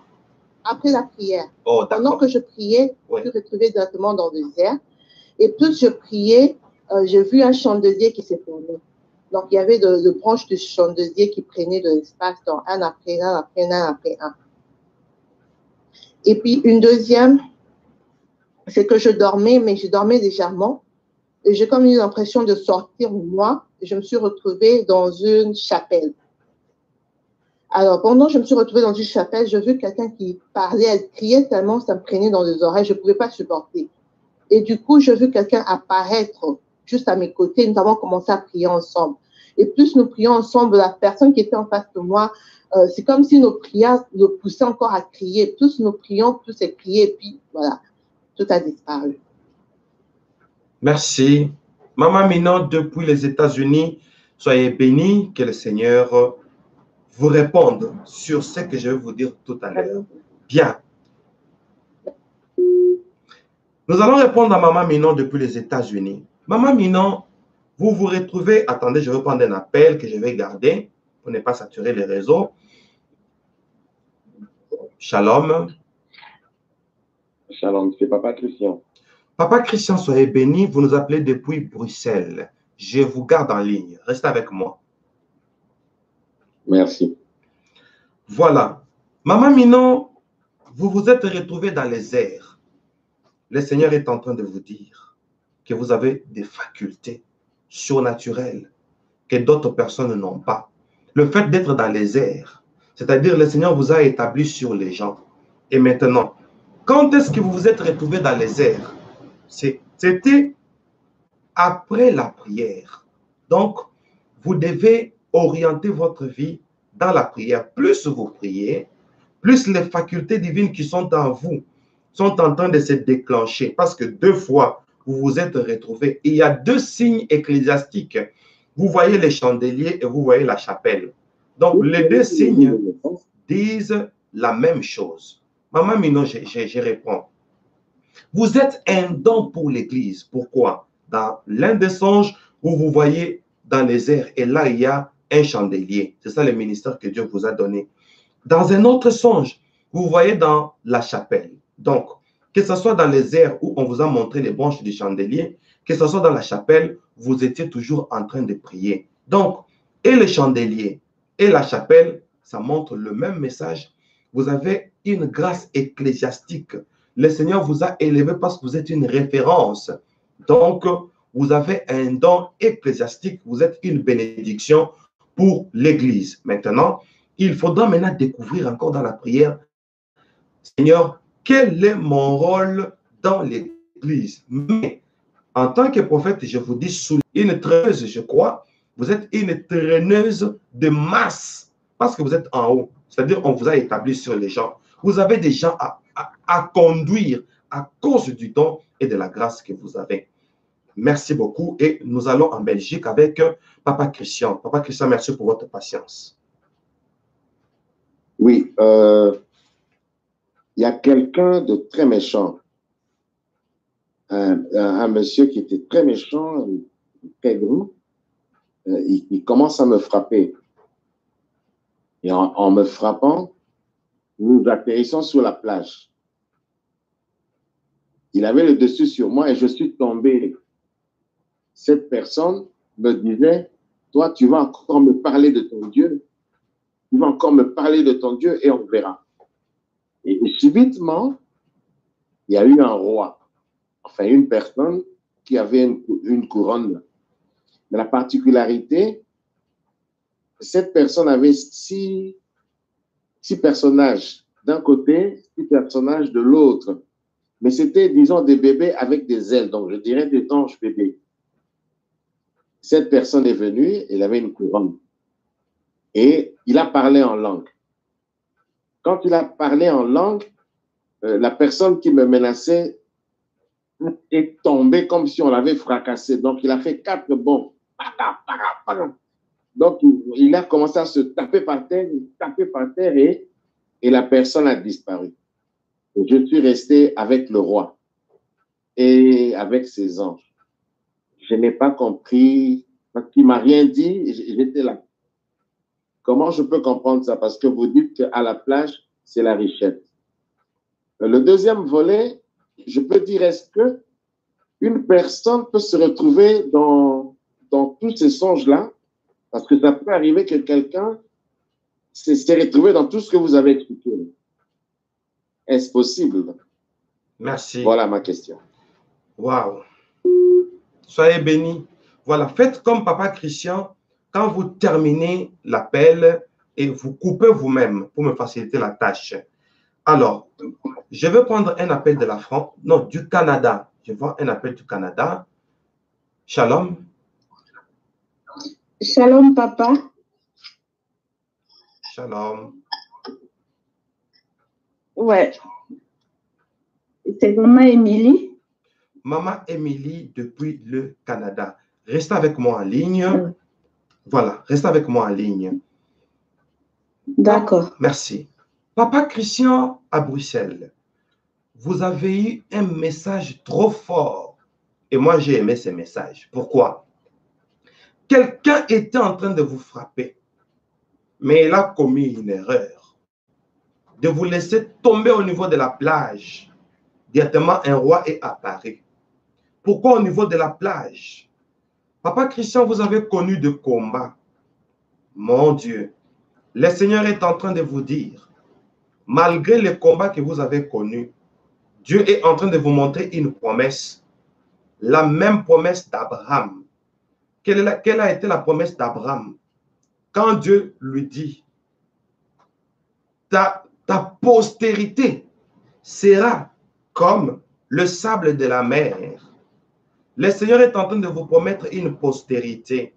après la prière. Oh, pendant que je priais, je me suis retrouvée directement dans les airs. Et plus je priais, j'ai vu un chandelier qui s'est formé. Donc, il y avait de branches de chandelier qui prenaient de l'espace dans un après un, après un, après un. Et puis, une deuxième, c'est que je dormais, mais je dormais légèrement. Et j'ai comme eu l'impression de sortir moi. Et je me suis retrouvée dans une chapelle. Alors, pendant que je me suis retrouvée dans une chapelle, j'ai vu quelqu'un qui parlait, elle criait tellement, ça me prenait dans les oreilles, je ne pouvais pas supporter. Et du coup, j'ai vu quelqu'un apparaître juste à mes côtés. Nous avons commencé à prier ensemble. Et plus nous prions ensemble, la personne qui était en face de moi, c'est comme si nos prières nous poussaient encore à crier. Plus nous prions, plus elle criait. Et puis, voilà, tout a disparu. Merci. Maman Minon, depuis les États-Unis, Soyez bénis, que le Seigneur vous réponde sur ce que je vais vous dire tout à l'heure. Bien. Nous allons répondre à Maman Minon depuis les États-Unis. Maman Minon, vous vous retrouvez... Attendez, je vais prendre un appel que je vais garder pour ne pas saturer les réseaux. Shalom. Shalom, c'est Papa Christian. Papa Christian, soyez béni. Vous nous appelez depuis Bruxelles. Je vous garde en ligne. Restez avec moi. Merci. Voilà. Maman Minon, vous vous êtes retrouvé dans les airs. Le Seigneur est en train de vous dire que vous avez des facultés surnaturelles que d'autres personnes n'ont pas. Le fait d'être dans les airs, c'est-à-dire le Seigneur vous a établi sur les gens. Et maintenant, quand est-ce que vous vous êtes retrouvé dans les airs? C'était après la prière. Donc, vous devez orienter votre vie dans la prière. Plus vous priez, plus les facultés divines qui sont en vous sont en train de se déclencher. Parce que 2 fois, vous vous êtes retrouvés. Il y a 2 signes ecclésiastiques. Vous voyez les chandeliers et vous voyez la chapelle. Donc, les 2 signes disent la même chose. Maman Minon, je réponds. Vous êtes un don pour l'Église. Pourquoi? Dans l'un des songes, vous voyez dans les airs, et là, il y a un chandelier. C'est ça le ministère que Dieu vous a donné. Dans un autre songe, vous voyez dans la chapelle. Donc, que ce soit dans les airs où on vous a montré les branches du chandelier, que ce soit dans la chapelle, vous étiez toujours en train de prier. Donc, et le chandelier et la chapelle, ça montre le même message. Vous avez une grâce ecclésiastique. Le Seigneur vous a élevé parce que vous êtes une référence. Donc, vous avez un don ecclésiastique. Vous êtes une bénédiction pour l'Église. Maintenant, il faudra maintenant découvrir encore dans la prière, Seigneur, quel est mon rôle dans l'Église? Mais en tant que prophète, je vous dis, sous une traîneuse, je crois, vous êtes une traîneuse de masse parce que vous êtes en haut. C'est-à-dire, on vous a établi sur les gens. Vous avez des gens à conduire à cause du don et de la grâce que vous avez. Merci beaucoup et nous allons en Belgique avec Papa Christian. Papa Christian, merci pour votre patience. Oui, il y a quelqu'un de très méchant. Un monsieur qui était très méchant, très gros. Il commence à me frapper. Et en me frappant, nous atterrissons sur la plage. Il avait le dessus sur moi et je suis tombé. Cette personne me disait, toi, tu vas encore me parler de ton Dieu. Tu vas encore me parler de ton Dieu et on verra. Et subitement, il y a eu un roi, enfin une personne qui avait une couronne. Mais la particularité, cette personne avait six personnages d'un côté, 6 personnages de l'autre. Mais c'était, disons, des bébés avec des ailes, donc je dirais des anges bébés. Cette personne est venue, il avait une couronne. Et il a parlé en langue. Quand il a parlé en langue, la personne qui me menaçait est tombée comme si on l'avait fracassé. Donc, il a fait 4 bons. Donc, il a commencé à se taper par terre et la personne a disparu. Et je suis resté avec le roi et avec ses anges. Je n'ai pas compris, parce qu'il ne m'a rien dit, j'étais là. Comment je peux comprendre ça? Parce que vous dites qu'à la plage, c'est la richesse. Le deuxième volet, je peux dire, est-ce qu'une personne peut se retrouver dans tous ces songes-là? Parce que ça peut arriver que quelqu'un s'est retrouvé dans tout ce que vous avez expliqué. Est-ce possible? Merci. Voilà ma question. Waouh. Soyez bénis. Voilà, faites comme Papa Christian quand vous terminez l'appel et vous coupez vous-même pour me faciliter la tâche. Alors, je vais prendre un appel de la France, non, du Canada. Je vois un appel du Canada. Shalom. Shalom, papa. Shalom. Ouais. C'est maman Émilie. Maman Émilie depuis le Canada. Restez avec moi en ligne. Voilà, reste avec moi en ligne. D'accord. Merci. Papa Christian à Bruxelles, vous avez eu un message trop fort. Et moi, j'ai aimé ce message. Pourquoi? Quelqu'un était en train de vous frapper, mais il a commis une erreur de vous laisser tomber au niveau de la plage. Directement, un roi est apparu. Pourquoi au niveau de la plage? Papa Christian, vous avez connu de combats. Mon Dieu, le Seigneur est en train de vous dire, malgré les combats que vous avez connus, Dieu est en train de vous montrer une promesse, la même promesse d'Abraham. Quelle a été la promesse d'Abraham? Quand Dieu lui dit, ta postérité sera comme le sable de la mer. Le Seigneur est en train de vous promettre une postérité.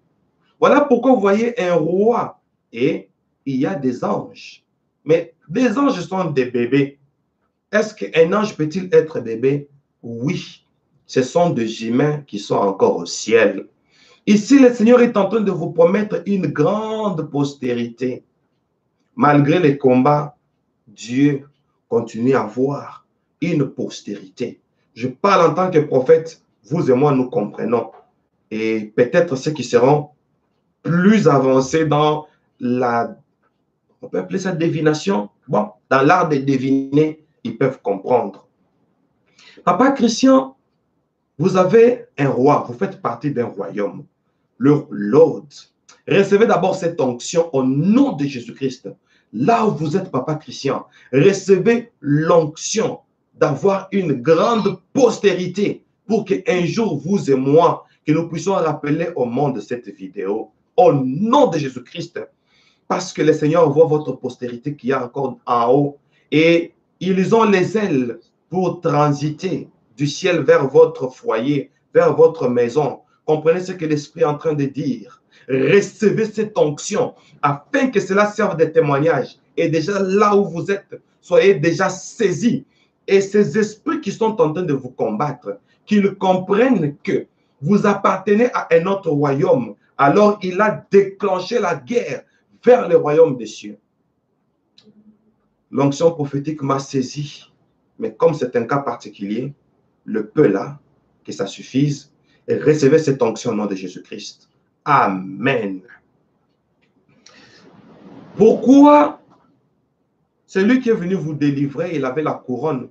Voilà pourquoi vous voyez un roi et il y a des anges. Mais des anges sont des bébés. Est-ce qu'un ange peut-il être bébé? Oui. Ce sont des humains qui sont encore au ciel. Ici, le Seigneur est en train de vous promettre une grande postérité. Malgré les combats, Dieu continue à avoir une postérité. Je parle en tant que prophète, vous et moi, nous comprenons. Et peut-être ceux qui seront plus avancés dans la, on peut appeler ça divination, bon, dans l'art de deviner, ils peuvent comprendre. Papa Christian, vous avez un roi, vous faites partie d'un royaume, le Lord. Recevez d'abord cette onction au nom de Jésus-Christ. Là où vous êtes, Papa Christian, recevez l'onction d'avoir une grande postérité pour qu'un jour, vous et moi, que nous puissions rappeler au monde cette vidéo, au nom de Jésus-Christ, parce que le Seigneur voit votre postérité qui est encore en haut et ils ont les ailes pour transiter du ciel vers votre foyer, vers votre maison. Comprenez ce que l'Esprit est en train de dire. Recevez cette onction afin que cela serve de témoignage. Et déjà là où vous êtes, soyez déjà saisis. Et ces esprits qui sont en train de vous combattre, qu'ils comprennent que vous appartenez à un autre royaume. Alors il a déclenché la guerre vers le royaume des cieux. L'onction prophétique m'a saisi. Mais comme c'est un cas particulier, le peu là, que ça suffise, et recevez cette onction au nom de Jésus-Christ. Amen. Pourquoi celui qui est venu vous délivrer, il avait la couronne,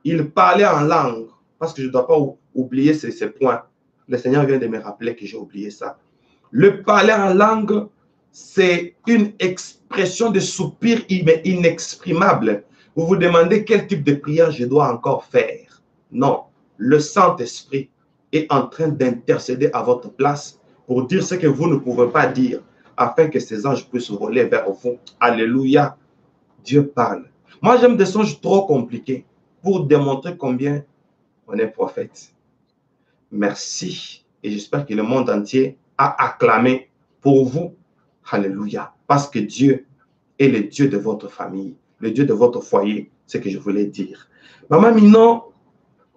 il parlait en langue, parce que je ne dois pas oublier ces points. Le Seigneur vient de me rappeler que j'ai oublié ça. Le parler en langue, c'est une expression de soupir inexprimable. Vous vous demandez quel type de prière je dois encore faire. Non, le Saint-Esprit est en train d'intercéder à votre place pour dire ce que vous ne pouvez pas dire, afin que ces anges puissent voler vers vous. Alléluia. Dieu parle. Moi, j'aime des songes trop compliqués pour démontrer combien on est prophète. Merci. Et j'espère que le monde entier a acclamé pour vous. Alléluia. Parce que Dieu est le Dieu de votre famille, le Dieu de votre foyer, c'est ce que je voulais dire. Maman Minon,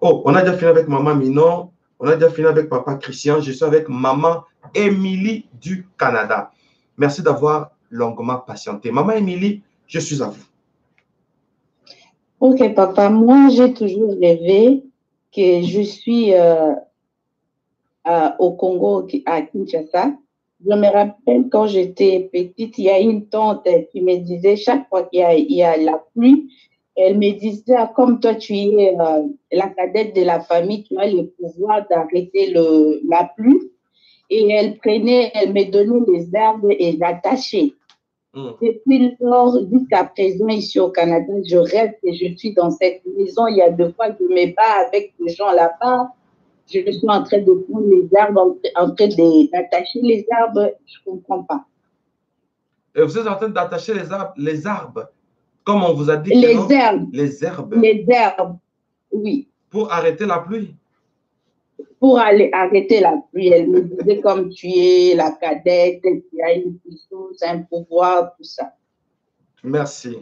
oh, on a déjà fini avec Maman Minon, on a déjà fini avec Papa Christian, je suis avec Maman Émilie du Canada. Merci d'avoir longuement patienté. Maman Émilie, je suis à vous. Ok, papa, moi, j'ai toujours rêvé que je suis au Congo, à Kinshasa. Je me rappelle quand j'étais petite, il y a une tante qui me disait, chaque fois qu'il y a la pluie, elle me disait, comme toi, tu es la cadette de la famille, tu as le pouvoir d'arrêter la pluie. Et elle me donnait les arbres et j'attachais. Depuis lors, jusqu'à présent, ici au Canada, je rêve que je suis dans cette maison. Il y a 2 fois que je me bats avec les gens là-bas. Je suis en train de prendre les arbres, en train d'attacher les arbres. Je ne comprends pas. Et vous êtes en train d'attacher les arbres, comme on vous a dit. Les herbes. Les herbes. Les herbes, oui. Pour arrêter la pluie. Pour arrêter la pluie. Elle me disait, comme tu es la cadette, tu as une puissance, un pouvoir, tout ça. Merci.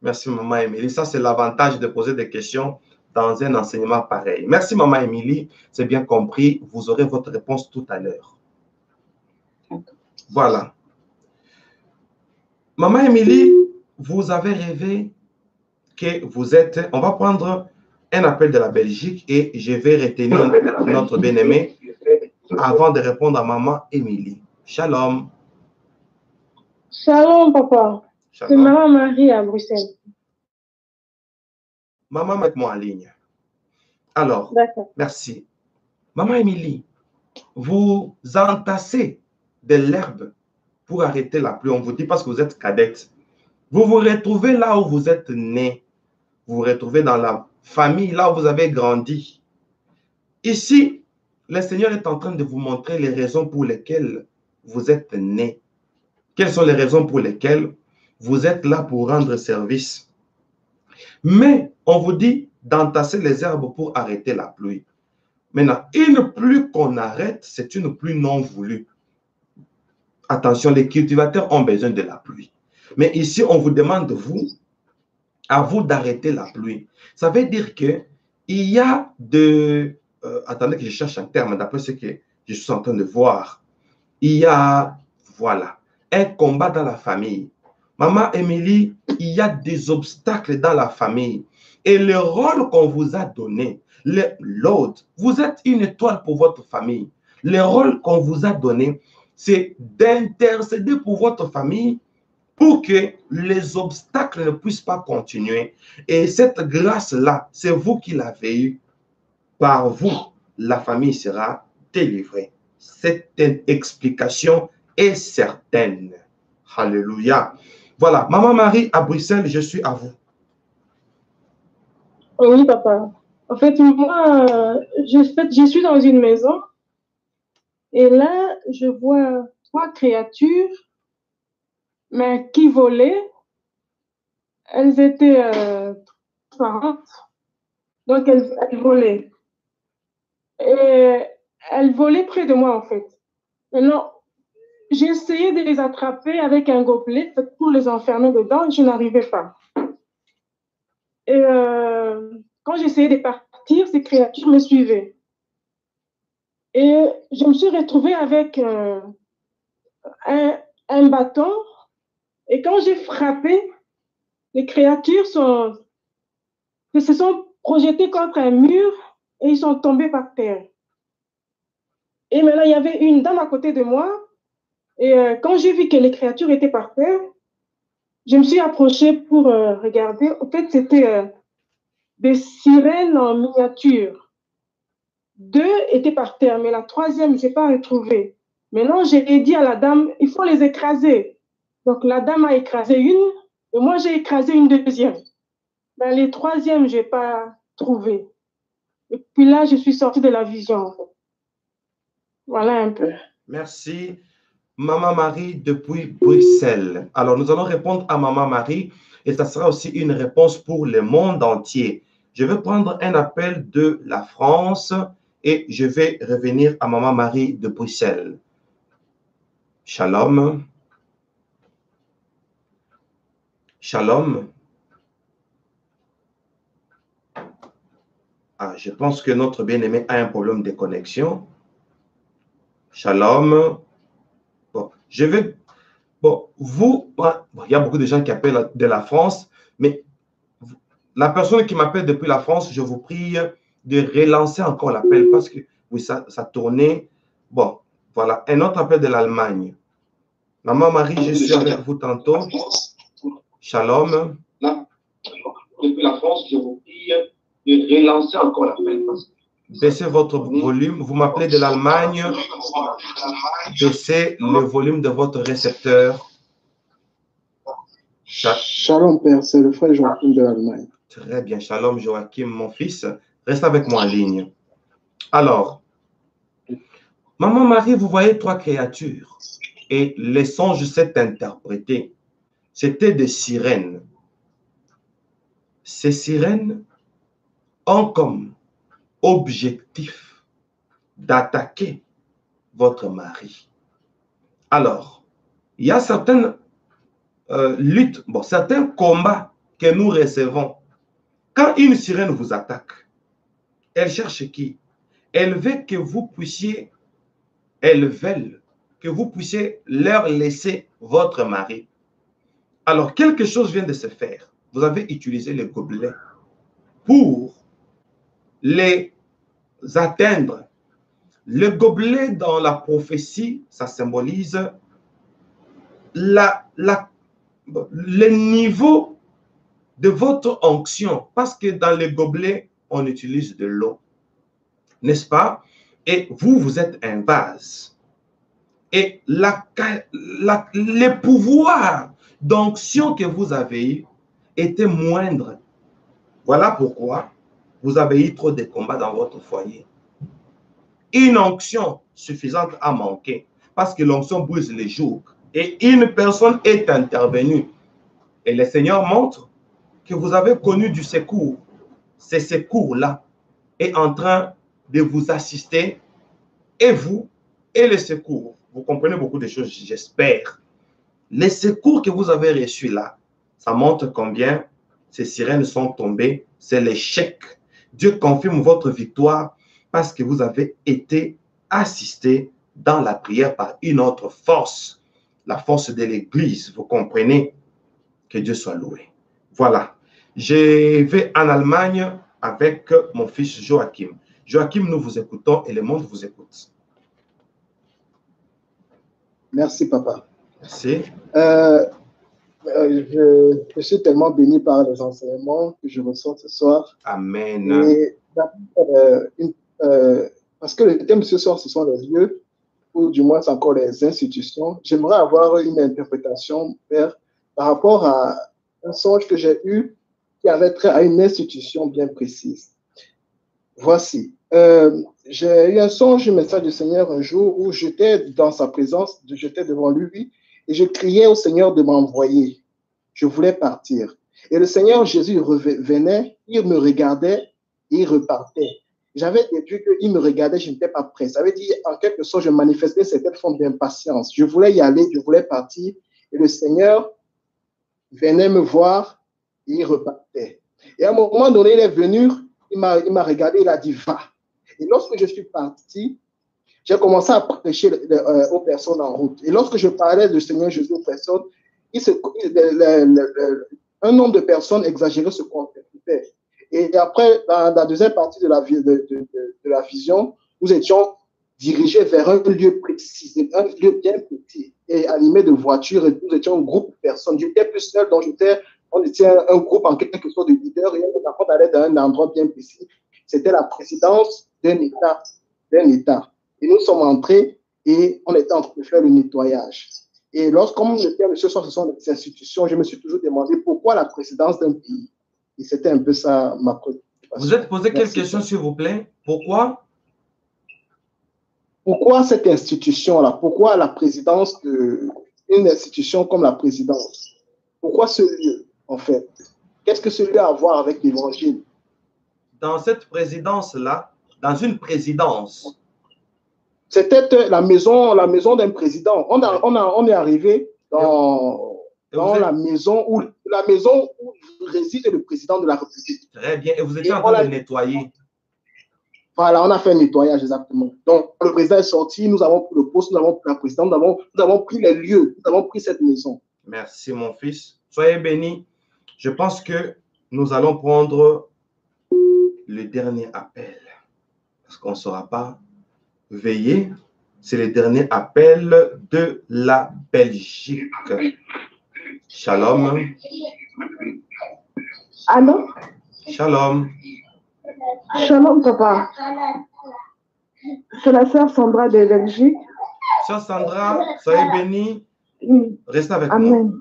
Merci, Maman Émilie. Ça, c'est l'avantage de poser des questions dans un enseignement pareil. Merci, Maman Émilie. C'est bien compris. Vous aurez votre réponse tout à l'heure. Voilà. Maman Émilie, vous avez rêvé que vous êtes... On va prendre un appel de la Belgique et je vais retenir notre bien-aimé avant de répondre à maman Émilie. Shalom. Shalom, papa. C'est Shalom. maman Marie à Bruxelles. Maman, mets-moi en ligne. Alors, D'accord. merci. Maman Émilie, vous entassez de l'herbe pour arrêter la pluie. On vous dit parce que vous êtes cadette. Vous vous retrouvez là où vous êtes né. Vous vous retrouvez dans la famille, là où vous avez grandi. Ici, le Seigneur est en train de vous montrer les raisons pour lesquelles vous êtes né. Quelles sont les raisons pour lesquelles vous êtes là pour rendre service. Mais on vous dit d'entasser les herbes pour arrêter la pluie. Maintenant, une pluie qu'on arrête, c'est une pluie non voulue. Attention, les cultivateurs ont besoin de la pluie. Mais ici, on vous demande, à vous d'arrêter la pluie. Ça veut dire qu'il y a de... attendez que je cherche un terme d'après ce que je suis en train de voir. Il y a, voilà, un combat dans la famille. Maman Émilie, il y a des obstacles dans la famille. Et le rôle qu'on vous a donné, l'autre, vous êtes une étoile pour votre famille. Le rôle qu'on vous a donné, c'est d'intercéder pour votre famille pour que les obstacles ne puissent pas continuer. Et cette grâce-là, c'est vous qui l'avez eue. Par vous, la famille sera délivrée. Cette explication est certaine. Alléluia. Voilà, Maman Marie à Bruxelles, je suis à vous. Oui, papa. En fait, moi, je suis dans une maison et là, je vois 3 créatures, mais qui volaient. Elles étaient transparentes, donc elles volaient. Et elles volaient près de moi, en fait. Maintenant, j'ai essayé de les attraper avec un gobelet pour les enfermer dedans, je n'arrivais pas. Et quand j'essayais de partir, ces créatures me suivaient. Et je me suis retrouvée avec un bâton. Et quand j'ai frappé, les créatures se sont projetées contre un mur et ils sont tombés par terre. Et maintenant, il y avait une dame à côté de moi. Et quand j'ai vu que les créatures étaient par terre, je me suis approchée pour regarder. En fait, c'était des sirènes en miniature. 2 étaient par terre, mais la 3e, je n'ai pas retrouvée. Maintenant, j'ai dit à la dame, il faut les écraser. Donc, la dame a écrasé une, et moi, j'ai écrasé une 2e. Mais les 3e, je n'ai pas trouvé. Et puis là, je suis sortie de la vision, en fait. Voilà un peu. Merci, Maman Marie depuis Bruxelles. Alors, nous allons répondre à Maman Marie et ça sera aussi une réponse pour le monde entier. Je vais prendre un appel de la France et je vais revenir à Maman Marie de Bruxelles. Shalom. Shalom. Ah, je pense que notre bien-aimé a un problème de connexion. Shalom. Bon, je vais... Bon, vous... Il y a beaucoup de gens qui appellent de la France, mais la personne qui m'appelle depuis la France, je vous prie de relancer encore l'appel parce que oui, ça tournait. Bon, voilà, un autre appel de l'Allemagne. Maman Marie, je suis avec vous tantôt. Shalom. Depuis la France, je vous prie de relancer encore l'appel. Baissez votre volume. Vous m'appelez de l'Allemagne. Baissez le volume de votre récepteur. Shalom, Père, c'est le frère Joachim de l'Allemagne. Très bien, shalom Joachim, mon fils. Reste avec moi en ligne. Alors, Maman Marie, vous voyez 3 créatures. Et les songes s'est interprété. C'était des sirènes. Ces sirènes ont comme objectif d'attaquer votre mari. Alors, il y a certaines luttes, certains combats que nous recevons. Quand une sirène vous attaque, elle cherche qui? Elle veut que vous puissiez, elles veulent que vous puissiez leur laisser votre mari. Alors, quelque chose vient de se faire. Vous avez utilisé les gobelets pour les atteindre. Le gobelet dans la prophétie, ça symbolise le niveau de votre onction, parce que dans les gobelets, on utilise de l'eau, n'est-ce pas? Et vous, vous êtes un vase. Et les pouvoirs d'onction que vous avez eu étaient moindres. Voilà pourquoi vous avez eu trop de combats dans votre foyer. Une onction suffisante a manqué, parce que l'onction brise les jours. Et une personne est intervenue. Et le Seigneur montre que vous avez connu du secours. Ce secours-là est en train de vous assister, et vous, et le secours. Vous comprenez beaucoup de choses, j'espère. Les secours que vous avez reçus là, ça montre combien ces sirènes sont tombées. C'est l'échec. Dieu confirme votre victoire parce que vous avez été assisté dans la prière par une autre force, la force de l'Église. Vous comprenez? Que Dieu soit loué. Voilà. Je vais en Allemagne avec mon fils Joachim. Joachim, nous vous écoutons et le monde vous écoute. Merci, papa. Merci. Je suis tellement béni par les enseignements que je reçois ce soir. Amen. Et, parce que le thème de ce soir, ce sont les lieux, ou du moins, c'est encore les institutions. J'aimerais avoir une interprétation, Père, par rapport à un songe que j'ai eu qui avait trait à une institution bien précise. Voici. J'ai eu un songe, un message du Seigneur un jour où j'étais dans sa présence, j'étais devant lui et je criais au Seigneur de m'envoyer. Je voulais partir. Et le Seigneur Jésus venait, il me regardait et il repartait. J'avais déduit qu'il me regardait, je n'étais pas prêt. Ça veut dire, en quelque sorte, je manifestais cette forme d'impatience. Je voulais y aller, je voulais partir. Et le Seigneur venait me voir et il repartait. Et à un moment donné, il est venu, il m'a regardé, il a dit, va. Et lorsque je suis parti, j'ai commencé à prêcher aux personnes en route. Et lorsque je parlais du Seigneur Jésus aux personnes, un nombre de personnes exagérées se convertissaient. Et après, dans la deuxième partie de la vision, nous étions dirigés vers un lieu précis, un lieu bien petit et animé de voitures. Et nous étions un groupe de personnes. J'étais plus seul, donc on était un groupe en quelque sorte de leader et on allait dans un endroit bien précis. C'était la présidence d'un État. Et nous sommes entrés et on était en train de faire le nettoyage. Et comme le thème de ce soir, ce sont les institutions, je me suis toujours demandé pourquoi la présidence d'un pays. Et c'était un peu ça ma préoccupation. Vous êtes posé quelle question, s'il vous plaît? Pourquoi? Pourquoi cette institution-là? Pourquoi la présidence d'une institution comme la présidence? Pourquoi ce lieu, en fait? Qu'est-ce que ce lieu a à voir avec l'évangile? Dans cette présidence-là, dans une présidence. C'était la maison d'un président. On est arrivé dans la maison où réside le président de la République. Très bien. Et vous étiez en train de nettoyer. Voilà, on a fait un nettoyage, exactement. Donc, le président est sorti, nous avons pris le poste, nous avons pris la présidente, nous avons pris les lieux, nous avons pris cette maison. Merci, mon fils. Soyez bénis. Je pense que nous allons prendre le dernier appel. Parce qu'on ne saura pas veiller. C'est le dernier appel de la Belgique. Shalom. Allô? Shalom. Shalom, papa. C'est la sœur Sandra de Belgique. Sœur Sandra, soyez bénie. Oui. Restez avec Amen. moi.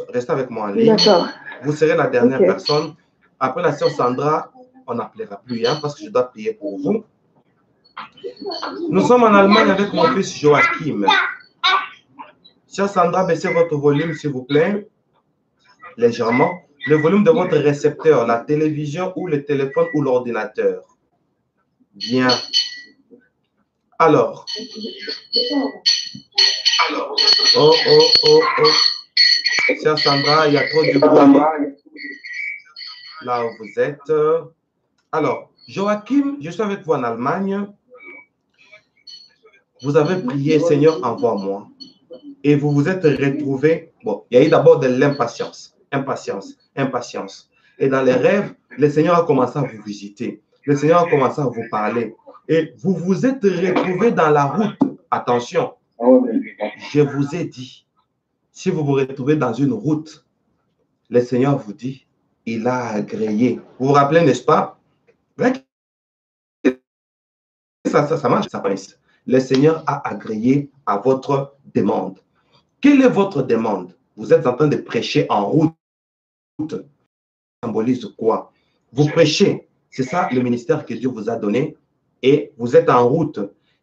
Restez avec moi en ligne. D'accord. Vous serez la dernière Ok. personne. Après la sœur Sandra, on n'appellera plus, hein, parce que je dois prier pour vous. Nous sommes en Allemagne avec mon fils Joachim. Sœur Sandra, baissez votre volume, s'il vous plaît, légèrement. Le volume de votre récepteur, la télévision ou le téléphone ou l'ordinateur. Bien. Alors. Oh. Sœur Sandra, il y a trop de bruit. Là où vous êtes. Alors, Joachim, je suis avec vous en Allemagne. vous avez prié, Seigneur, envoie-moi. Et vous vous êtes retrouvés, bon, il y a eu d'abord de l'impatience, impatience. Et dans les rêves, le Seigneur a commencé à vous visiter. Le Seigneur a commencé à vous parler. Et vous vous êtes retrouvés dans la route. Attention, je vous ai dit, si vous vous retrouvez dans une route, le Seigneur vous dit, il a agréé. Vous vous rappelez, n'est-ce pas? Ça marche, ça passe. Le Seigneur a agréé à votre demande. Quelle est votre demande? Vous êtes en train de prêcher en route. Ça symbolise quoi? Vous prêchez. C'est ça le ministère que Dieu vous a donné. Et vous êtes en route.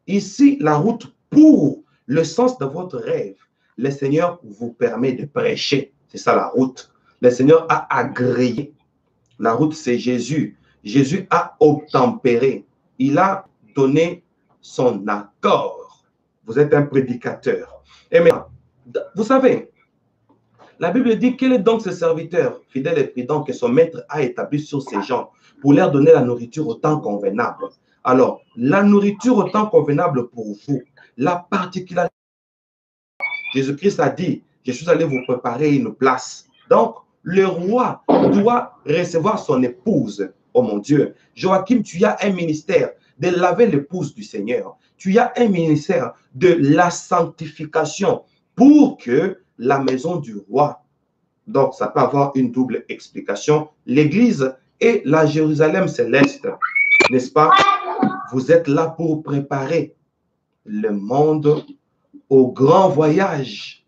Ici, la route pour le sens de votre rêve. Le Seigneur vous permet de prêcher. C'est ça la route. Le Seigneur a agréé. La route, c'est Jésus. Jésus a obtempéré. Il a donné son accord. Vous êtes un prédicateur. Et maintenant, vous savez, la Bible dit, quel est donc ce serviteur fidèle et prudent que son maître a établi sur ses gens pour leur donner la nourriture au temps convenable. Alors, la nourriture au temps convenable pour vous, la particularité, Jésus-Christ a dit, je suis allé vous préparer une place. Donc, le roi doit recevoir son épouse. Oh mon Dieu, Joachim, tu as un ministère de laver l'épouse du Seigneur. Tu as un ministère de la sanctification pour que la maison du roi, donc ça peut avoir une double explication, l'église et la Jérusalem céleste, n'est-ce pas? Vous êtes là pour préparer le monde au grand voyage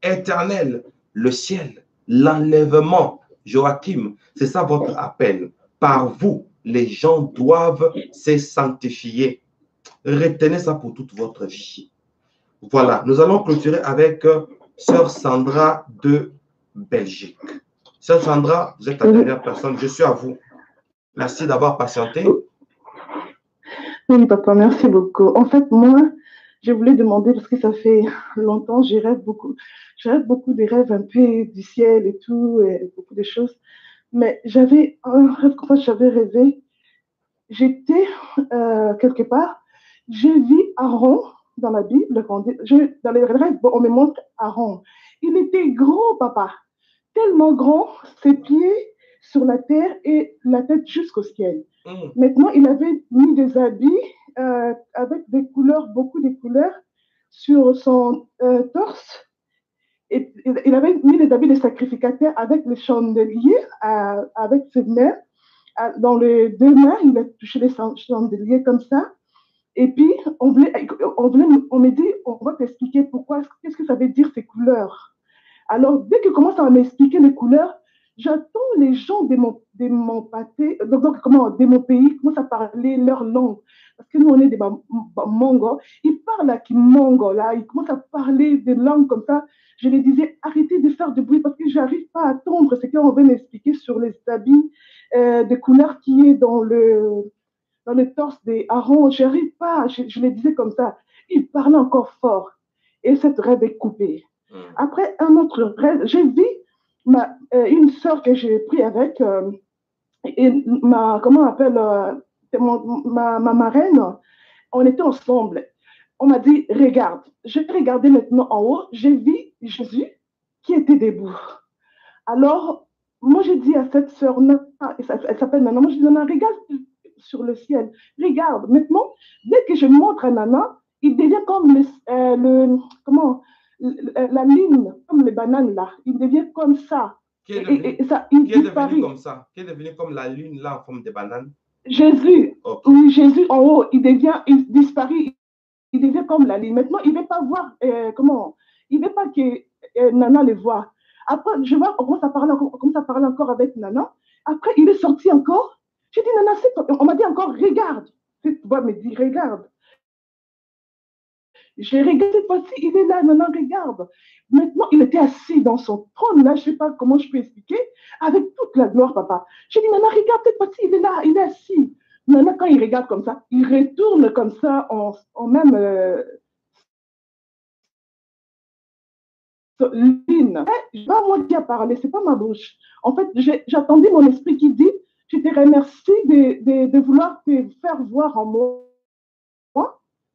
éternel, le ciel, l'enlèvement. Joachim, c'est ça votre appel. Par vous, les gens doivent se sanctifier. Retenez ça pour toute votre vie. Voilà, nous allons clôturer avec Sœur Sandra de Belgique. Sœur Sandra, vous êtes la dernière personne. Je suis à vous. Merci d'avoir patienté. Oui, papa, merci beaucoup. En fait, moi, je voulais demander, parce que ça fait longtemps, je rêve beaucoup des rêves un peu du ciel et tout, et beaucoup de choses. Mais j'avais un rêve, quand j'avais rêvé, j'étais quelque part, j'ai vu Aaron dans la Bible, dans les rêves, on me montre Aaron. Il était grand, papa, tellement grand, ses pieds sur la terre et la tête jusqu'au ciel. Maintenant, il avait mis des habits avec des couleurs, beaucoup de couleurs sur son torse. Et il avait mis des habits de sacrificateur avec les chandeliers, avec ses mains. Dans les deux mains, il a touché les chandeliers comme ça. Et puis, on me dit, on va t'expliquer pourquoi, qu'est-ce que ça veut dire ces couleurs. Alors, dès qu'il commence à m'expliquer les couleurs, j'attends les gens de mon pays commencent à parler leur langue. Parce que nous, on est des Mongos. Ils parlent à Kimongo, là. Ils commencent à parler des langues comme ça. Je les disais, arrêtez de faire du bruit parce que je n'arrive pas à attendre ce qu'on veut m'expliquer sur les habits de couleurs qui est dans le torse des Aaron. Je n'arrive pas. Je les disais comme ça. Ils parlaient encore fort. Et cette rêve est coupée. Après, un autre rêve, j'ai vu une sœur que j'ai pris avec, et ma marraine, on était ensemble. On m'a dit, regarde, j'ai regardé maintenant en haut, j'ai vu Jésus qui était debout. Alors, moi, j'ai dit à cette sœur, elle s'appelle Nana, moi, je dis, Nana, regarde sur le ciel, regarde. Maintenant, dès que je montre à Nana, il devient comme la ligne, comme les bananes là, il devient comme ça. Qui est devenu comme ça? Qui est devenu comme la lune là en forme de banane? Jésus. Okay. Oui, Jésus en haut, il disparaît, il devient comme la ligne. Maintenant, il ne veut pas voir il ne veut pas que Nana le voit. Après, je vois, on commence à parler encore avec Nana. Après, il est sorti encore. J'ai dit, Nana, on m'a dit encore, regarde. Tu vas me dire, regarde. J'ai regardé cette fois-ci, il est là, Nana, regarde. Maintenant, il était assis dans son trône, là, je ne sais pas comment je peux expliquer, avec toute la gloire, papa. J'ai dit, Nana, regarde, cette fois-ci, il est là, il est assis. Nana, quand il regarde comme ça, il retourne comme ça, en même ligne. C'est pas moi qui a parlé, c'est pas ma bouche. En fait, j'attendais mon esprit qui dit, je te remercie de vouloir te faire voir en moi.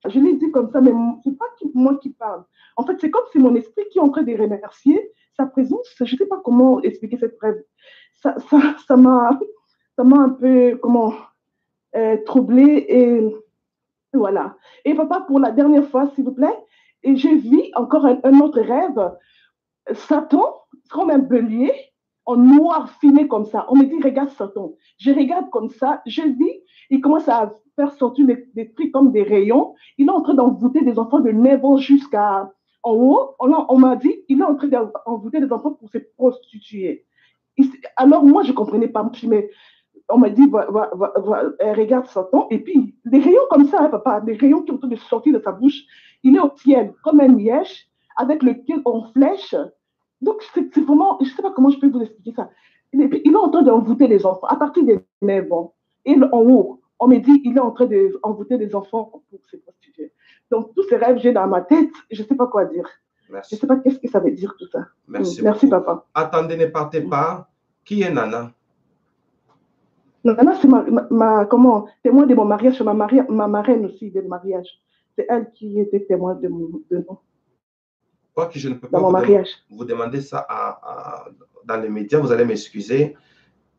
Je l'ai dit comme ça, mais c'est pas moi qui parle. En fait, c'est comme si mon esprit qui est en train de remercier sa présence. Je ne sais pas comment expliquer cette rêve. Ça m'a un peu, comment, troublée et voilà. Et papa, pour la dernière fois, s'il vous plaît, et je vis encore un autre rêve. Satan, comme un bélier, en noir fumé comme ça. On me dit, regarde Satan. Je regarde comme ça, je vis, il commence à faire sortir des trucs comme des rayons. Il est en train d'envoûter des enfants de 9 ans jusqu'à en haut. On m'a dit, il est en train d'envoûter des enfants pour se prostituer. Alors moi, je ne comprenais pas, mais on m'a dit, regarde Satan. Et puis, des rayons comme ça, hein, papa, des rayons qui sont en train de sortir de sa bouche. Il est au ciel, comme un liège, avec lequel on flèche. Donc, c'est vraiment, je ne sais pas comment je peux vous expliquer ça. Et puis, il est en train d'envoûter les enfants à partir des 9 ans. Et en haut, on me dit, il est en train d'envoûter les enfants pour se prostituer. Donc, tous ces rêves, j'ai dans ma tête, je ne sais pas quoi dire. Merci. Je ne sais pas qu'est-ce que ça veut dire tout ça. Merci papa. Attendez, ne partez pas. Qui est Nana? Nana, c'est ma comment, témoin de mon mariage, ma marraine aussi de mariage. C'est elle qui était témoin de nous. Quoi que je ne peux pas vous demander ça dans les médias, vous allez m'excuser.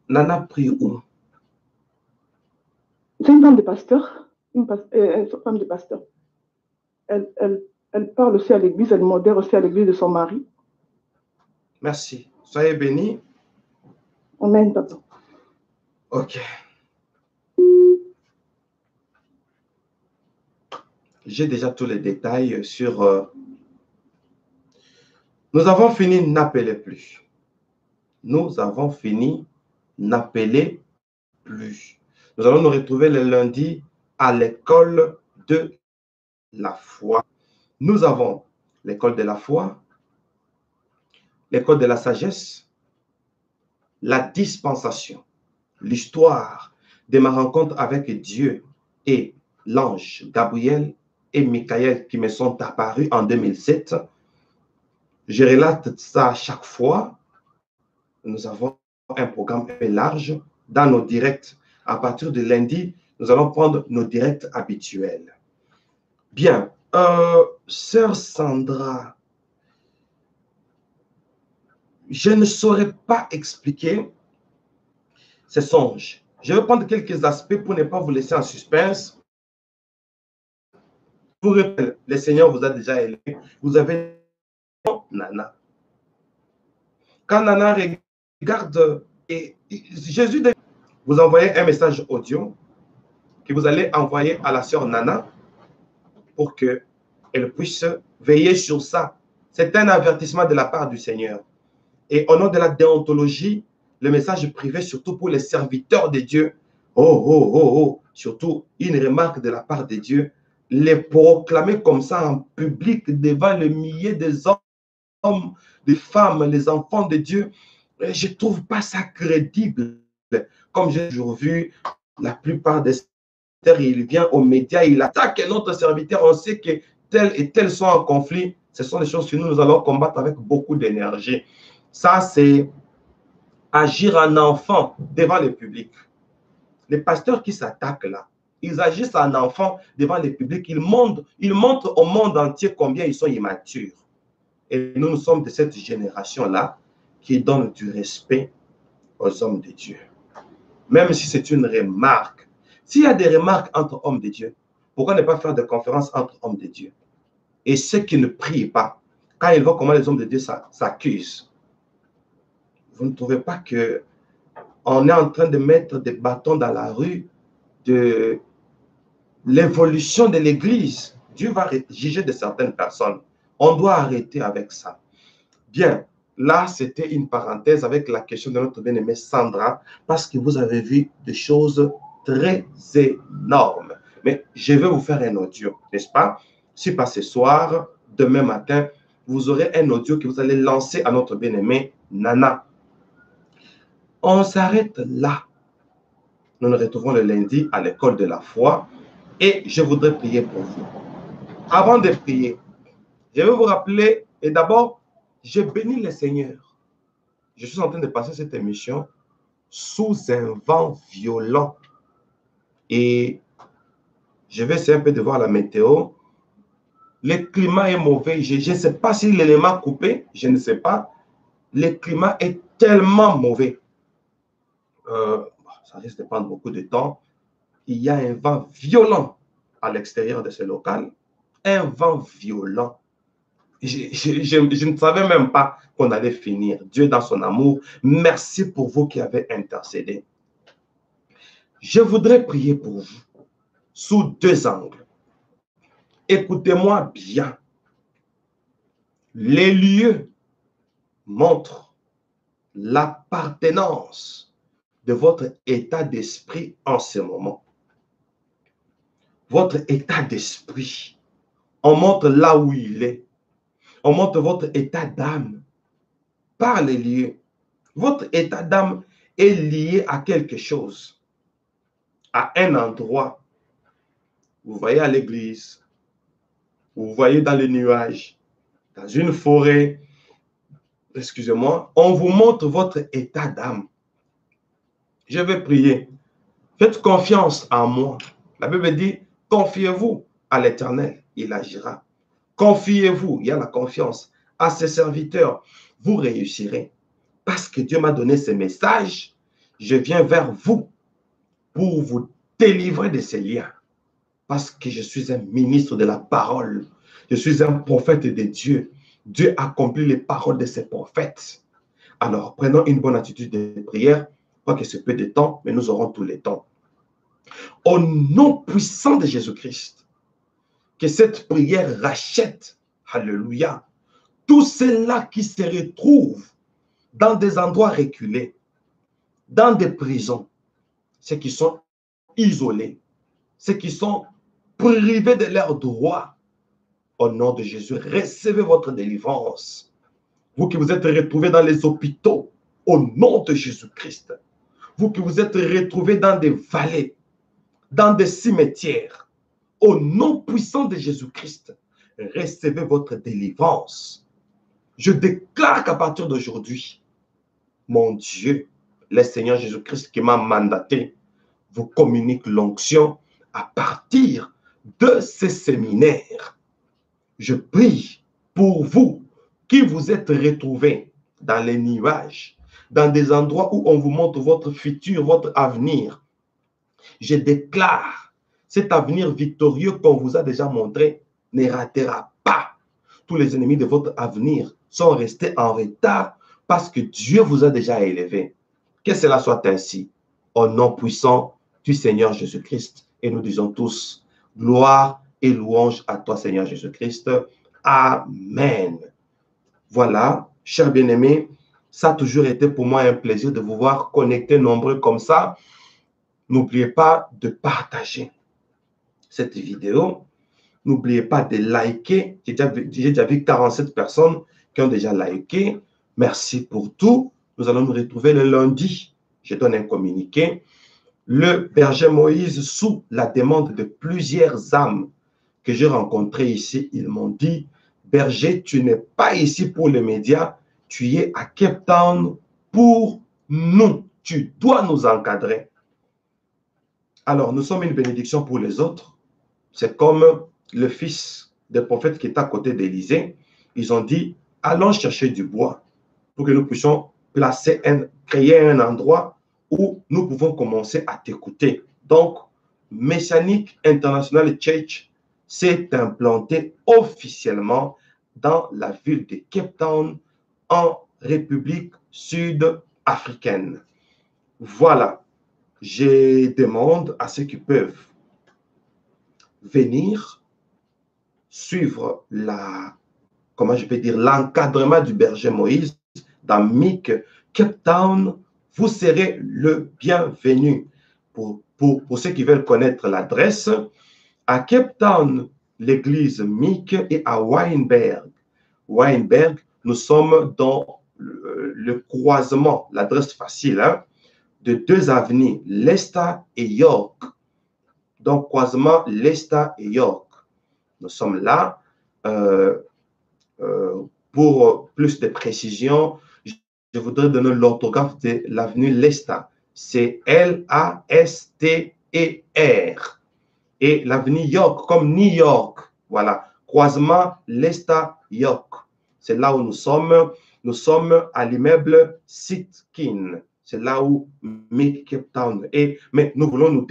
Nana prie où? C'est une femme de pasteur. Une femme de pasteur. Elle parle aussi à l'église, elle modère aussi à l'église de son mari. Merci. Soyez bénis. Amen, papa. Ok. J'ai déjà tous les détails sur... Nous avons fini, n'appelez plus. Nous avons fini, n'appelez plus. Nous allons nous retrouver le lundi à l'école de la foi. Nous avons l'école de la foi, l'école de la sagesse, la dispensation, l'histoire de ma rencontre avec Dieu et l'ange Gabriel et Michael qui me sont apparus en 2007. Je relate ça à chaque fois. Nous avons un programme très large dans nos directs. À partir de lundi, nous allons prendre nos directs habituels. Bien. Sœur Sandra, je ne saurais pas expliquer ces songes. Je vais prendre quelques aspects pour ne pas vous laisser en suspense. Pour rappel, le Seigneur vous a déjà élevé. Vous avez Nana. Quand Nana regarde, et Jésus vous envoyez un message audio que vous allez envoyer à la sœur Nana pour qu'elle puisse veiller sur ça. C'est un avertissement de la part du Seigneur. Et au nom de la déontologie, le message privé, surtout pour les serviteurs de Dieu, surtout une remarque de la part de Dieu, les proclamer comme ça en public devant le millier des hommes, des femmes, les enfants de Dieu, je ne trouve pas ça crédible. Comme j'ai toujours vu, la plupart des serviteurs, il vient aux médias, il attaque un autre serviteur, on sait que tel et tel sont en conflit. Ce sont des choses que nous allons combattre avec beaucoup d'énergie. Ça, c'est agir en enfant devant le public. Les pasteurs qui s'attaquent là, ils agissent en enfant devant le public. Ils montrent au monde entier combien ils sont immatures. Et nous sommes de cette génération-là qui donne du respect aux hommes de Dieu. Même si c'est une remarque. S'il y a des remarques entre hommes de Dieu, pourquoi ne pas faire des conférences entre hommes de Dieu? Et ceux qui ne prient pas, quand ils voient comment les hommes de Dieu s'accusent, vous ne trouvez pas qu'on est en train de mettre des bâtons dans la rue de l'évolution de l'Église? Dieu va juger de certaines personnes. On doit arrêter avec ça. Bien, là, c'était une parenthèse avec la question de notre bien-aimée Sandra, parce que vous avez vu des choses très énormes. Mais je vais vous faire un audio, n'est-ce pas? Si pas ce soir, demain matin, vous aurez un audio que vous allez lancer à notre bien-aimée Nana. On s'arrête là. Nous nous retrouvons le lundi à l'école de la foi et je voudrais prier pour vous. Avant de prier, je vais vous rappeler, et d'abord, je bénis le Seigneur. Je suis en train de passer cette émission sous un vent violent. Et Je vais essayer un peu de voir la météo. Le climat est mauvais. Je ne sais pas si l'élément coupé, je ne sais pas. Le climat est tellement mauvais. Ça risque de prendre beaucoup de temps. Il y a un vent violent à l'extérieur de ce local. Un vent violent. Je ne savais même pas qu'on allait finir. Dieu dans son amour, merci pour vous qui avez intercédé. Je voudrais prier pour vous sous deux angles. Écoutez-moi bien. Les lieux montrent l'appartenance de votre état d'esprit en ce moment. Votre état d'esprit. On montre là où il est. On montre votre état d'âme par les lieux. Votre état d'âme est lié à quelque chose, à un endroit. Vous voyez à l'église, vous voyez dans les nuages, dans une forêt, excusez-moi, on vous montre votre état d'âme. Je vais prier. Faites confiance en moi. La Bible dit, confiez-vous à l'Éternel, il agira. Confiez-vous, il y a la confiance, à ses serviteurs, vous réussirez. Parce que Dieu m'a donné ce message, je viens vers vous pour vous délivrer de ces liens. Parce que je suis un ministre de la parole. Je suis un prophète de Dieu. Dieu accomplit les paroles de ses prophètes. Alors, prenons une bonne attitude de prière. Pas que c'est peu de temps, mais nous aurons tout le temps. Au nom puissant de Jésus-Christ, que cette prière rachète, alléluia, tous ceux-là qui se retrouvent dans des endroits reculés, dans des prisons, ceux qui sont isolés, ceux qui sont privés de leurs droits. Au nom de Jésus, recevez votre délivrance. Vous qui vous êtes retrouvés dans les hôpitaux, au nom de Jésus-Christ. Vous qui vous êtes retrouvés dans des vallées, dans des cimetières, au nom puissant de Jésus-Christ, recevez votre délivrance. Je déclare qu'à partir d'aujourd'hui, mon Dieu, le Seigneur Jésus-Christ qui m'a mandaté, vous communique l'onction à partir de ces séminaires. Je prie pour vous qui vous êtes retrouvés dans les nuages, dans des endroits où on vous montre votre futur, votre avenir. Je déclare, cet avenir victorieux qu'on vous a déjà montré ne ratera pas. Tous les ennemis de votre avenir sont restés en retard parce que Dieu vous a déjà élevé. Que cela soit ainsi, au nom puissant du Seigneur Jésus-Christ. Et nous disons tous, gloire et louange à toi, Seigneur Jésus-Christ. Amen. Voilà, chers bien-aimés, ça a toujours été pour moi un plaisir de vous voir connectés nombreux comme ça. N'oubliez pas de partager cette vidéo. N'oubliez pas de liker. J'ai déjà vu 47 personnes qui ont déjà liké. Merci pour tout. Nous allons nous retrouver le lundi. Je donne un communiqué. Le berger Moïse, sous la demande de plusieurs âmes que j'ai rencontrées ici, ils m'ont dit, berger, tu n'es pas ici pour les médias, tu es à Cape Town pour nous. Tu dois nous encadrer. Alors, nous sommes une bénédiction pour les autres. C'est comme le fils des prophètes qui est à côté d'Élysée. Ils ont dit, allons chercher du bois pour que nous puissions créer un endroit où nous pouvons commencer à t'écouter. Donc, Messianic International Church s'est implanté officiellement dans la ville de Cape Town en République sud-africaine. Voilà. Je demande à ceux qui peuvent venir suivre l'encadrement du berger Moïse dans MIC Cape Town. Vous serez le bienvenu. Pour ceux qui veulent connaître l'adresse, à Cape Town, l'église MIC est à Wynberg. Wynberg, nous sommes dans le croisement, l'adresse facile, hein, de deux avenues, Leicester et York. Donc, croisement Leicester et York. Nous sommes là. Pour plus de précision, je voudrais donner l'orthographe de l'avenue Leicester. C'est L-A-S-T-E-R. Et l'avenue York, comme New York. Voilà. Croisement Leicester York. C'est là où nous sommes. Nous sommes à l'immeuble Sitkin. C'est là où Cape Town est. Mais nous voulons nous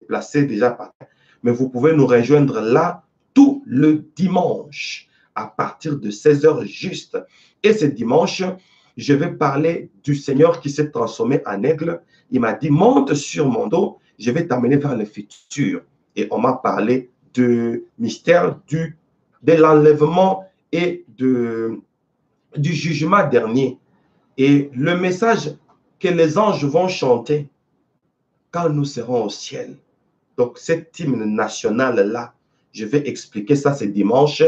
déplacer déjà par terre. Mais vous pouvez nous rejoindre là tout le dimanche à partir de 16h juste. Et ce dimanche, je vais parler du Seigneur qui s'est transformé en aigle. Il m'a dit, monte sur mon dos, je vais t'amener vers le futur. Et on m'a parlé du mystère de l'enlèvement et du jugement dernier. Et le message que les anges vont chanter quand nous serons au ciel. Donc, cet hymne national-là, je vais expliquer ça ce dimanche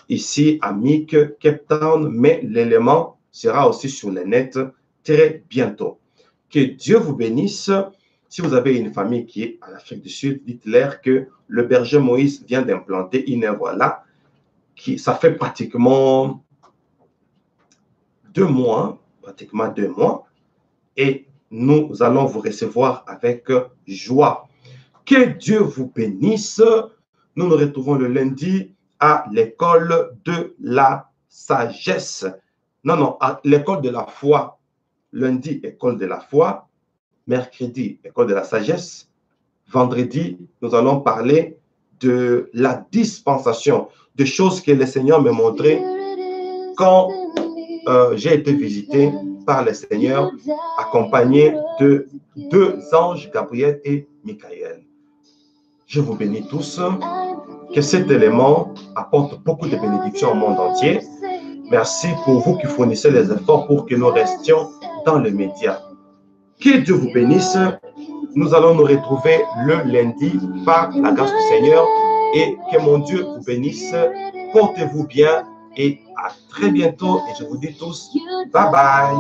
ici à Mick, Cape Town, mais l'élément sera aussi sur le net très bientôt. Que Dieu vous bénisse. Si vous avez une famille qui est en Afrique du Sud, dites-leur que le berger Moïse vient d'implanter une œuvre là, ça fait pratiquement 2 mois, et nous allons vous recevoir avec joie. Que Dieu vous bénisse. Nous nous retrouvons le lundi à l'école de la sagesse. Non, à l'école de la foi. Lundi, école de la foi. Mercredi, école de la sagesse. Vendredi, nous allons parler de la dispensation, de choses que le Seigneur m'a montrées quand j'ai été visité par le Seigneur, accompagné de 2 anges, Gabriel et Michael. Je vous bénis tous. Que cet élément apporte beaucoup de bénédictions au monde entier. Merci pour vous qui fournissez les efforts pour que nous restions dans les médias. Que Dieu vous bénisse. Nous allons nous retrouver le lundi par la grâce du Seigneur et que mon Dieu vous bénisse. Portez-vous bien et à très bientôt. Et je vous dis tous, bye bye.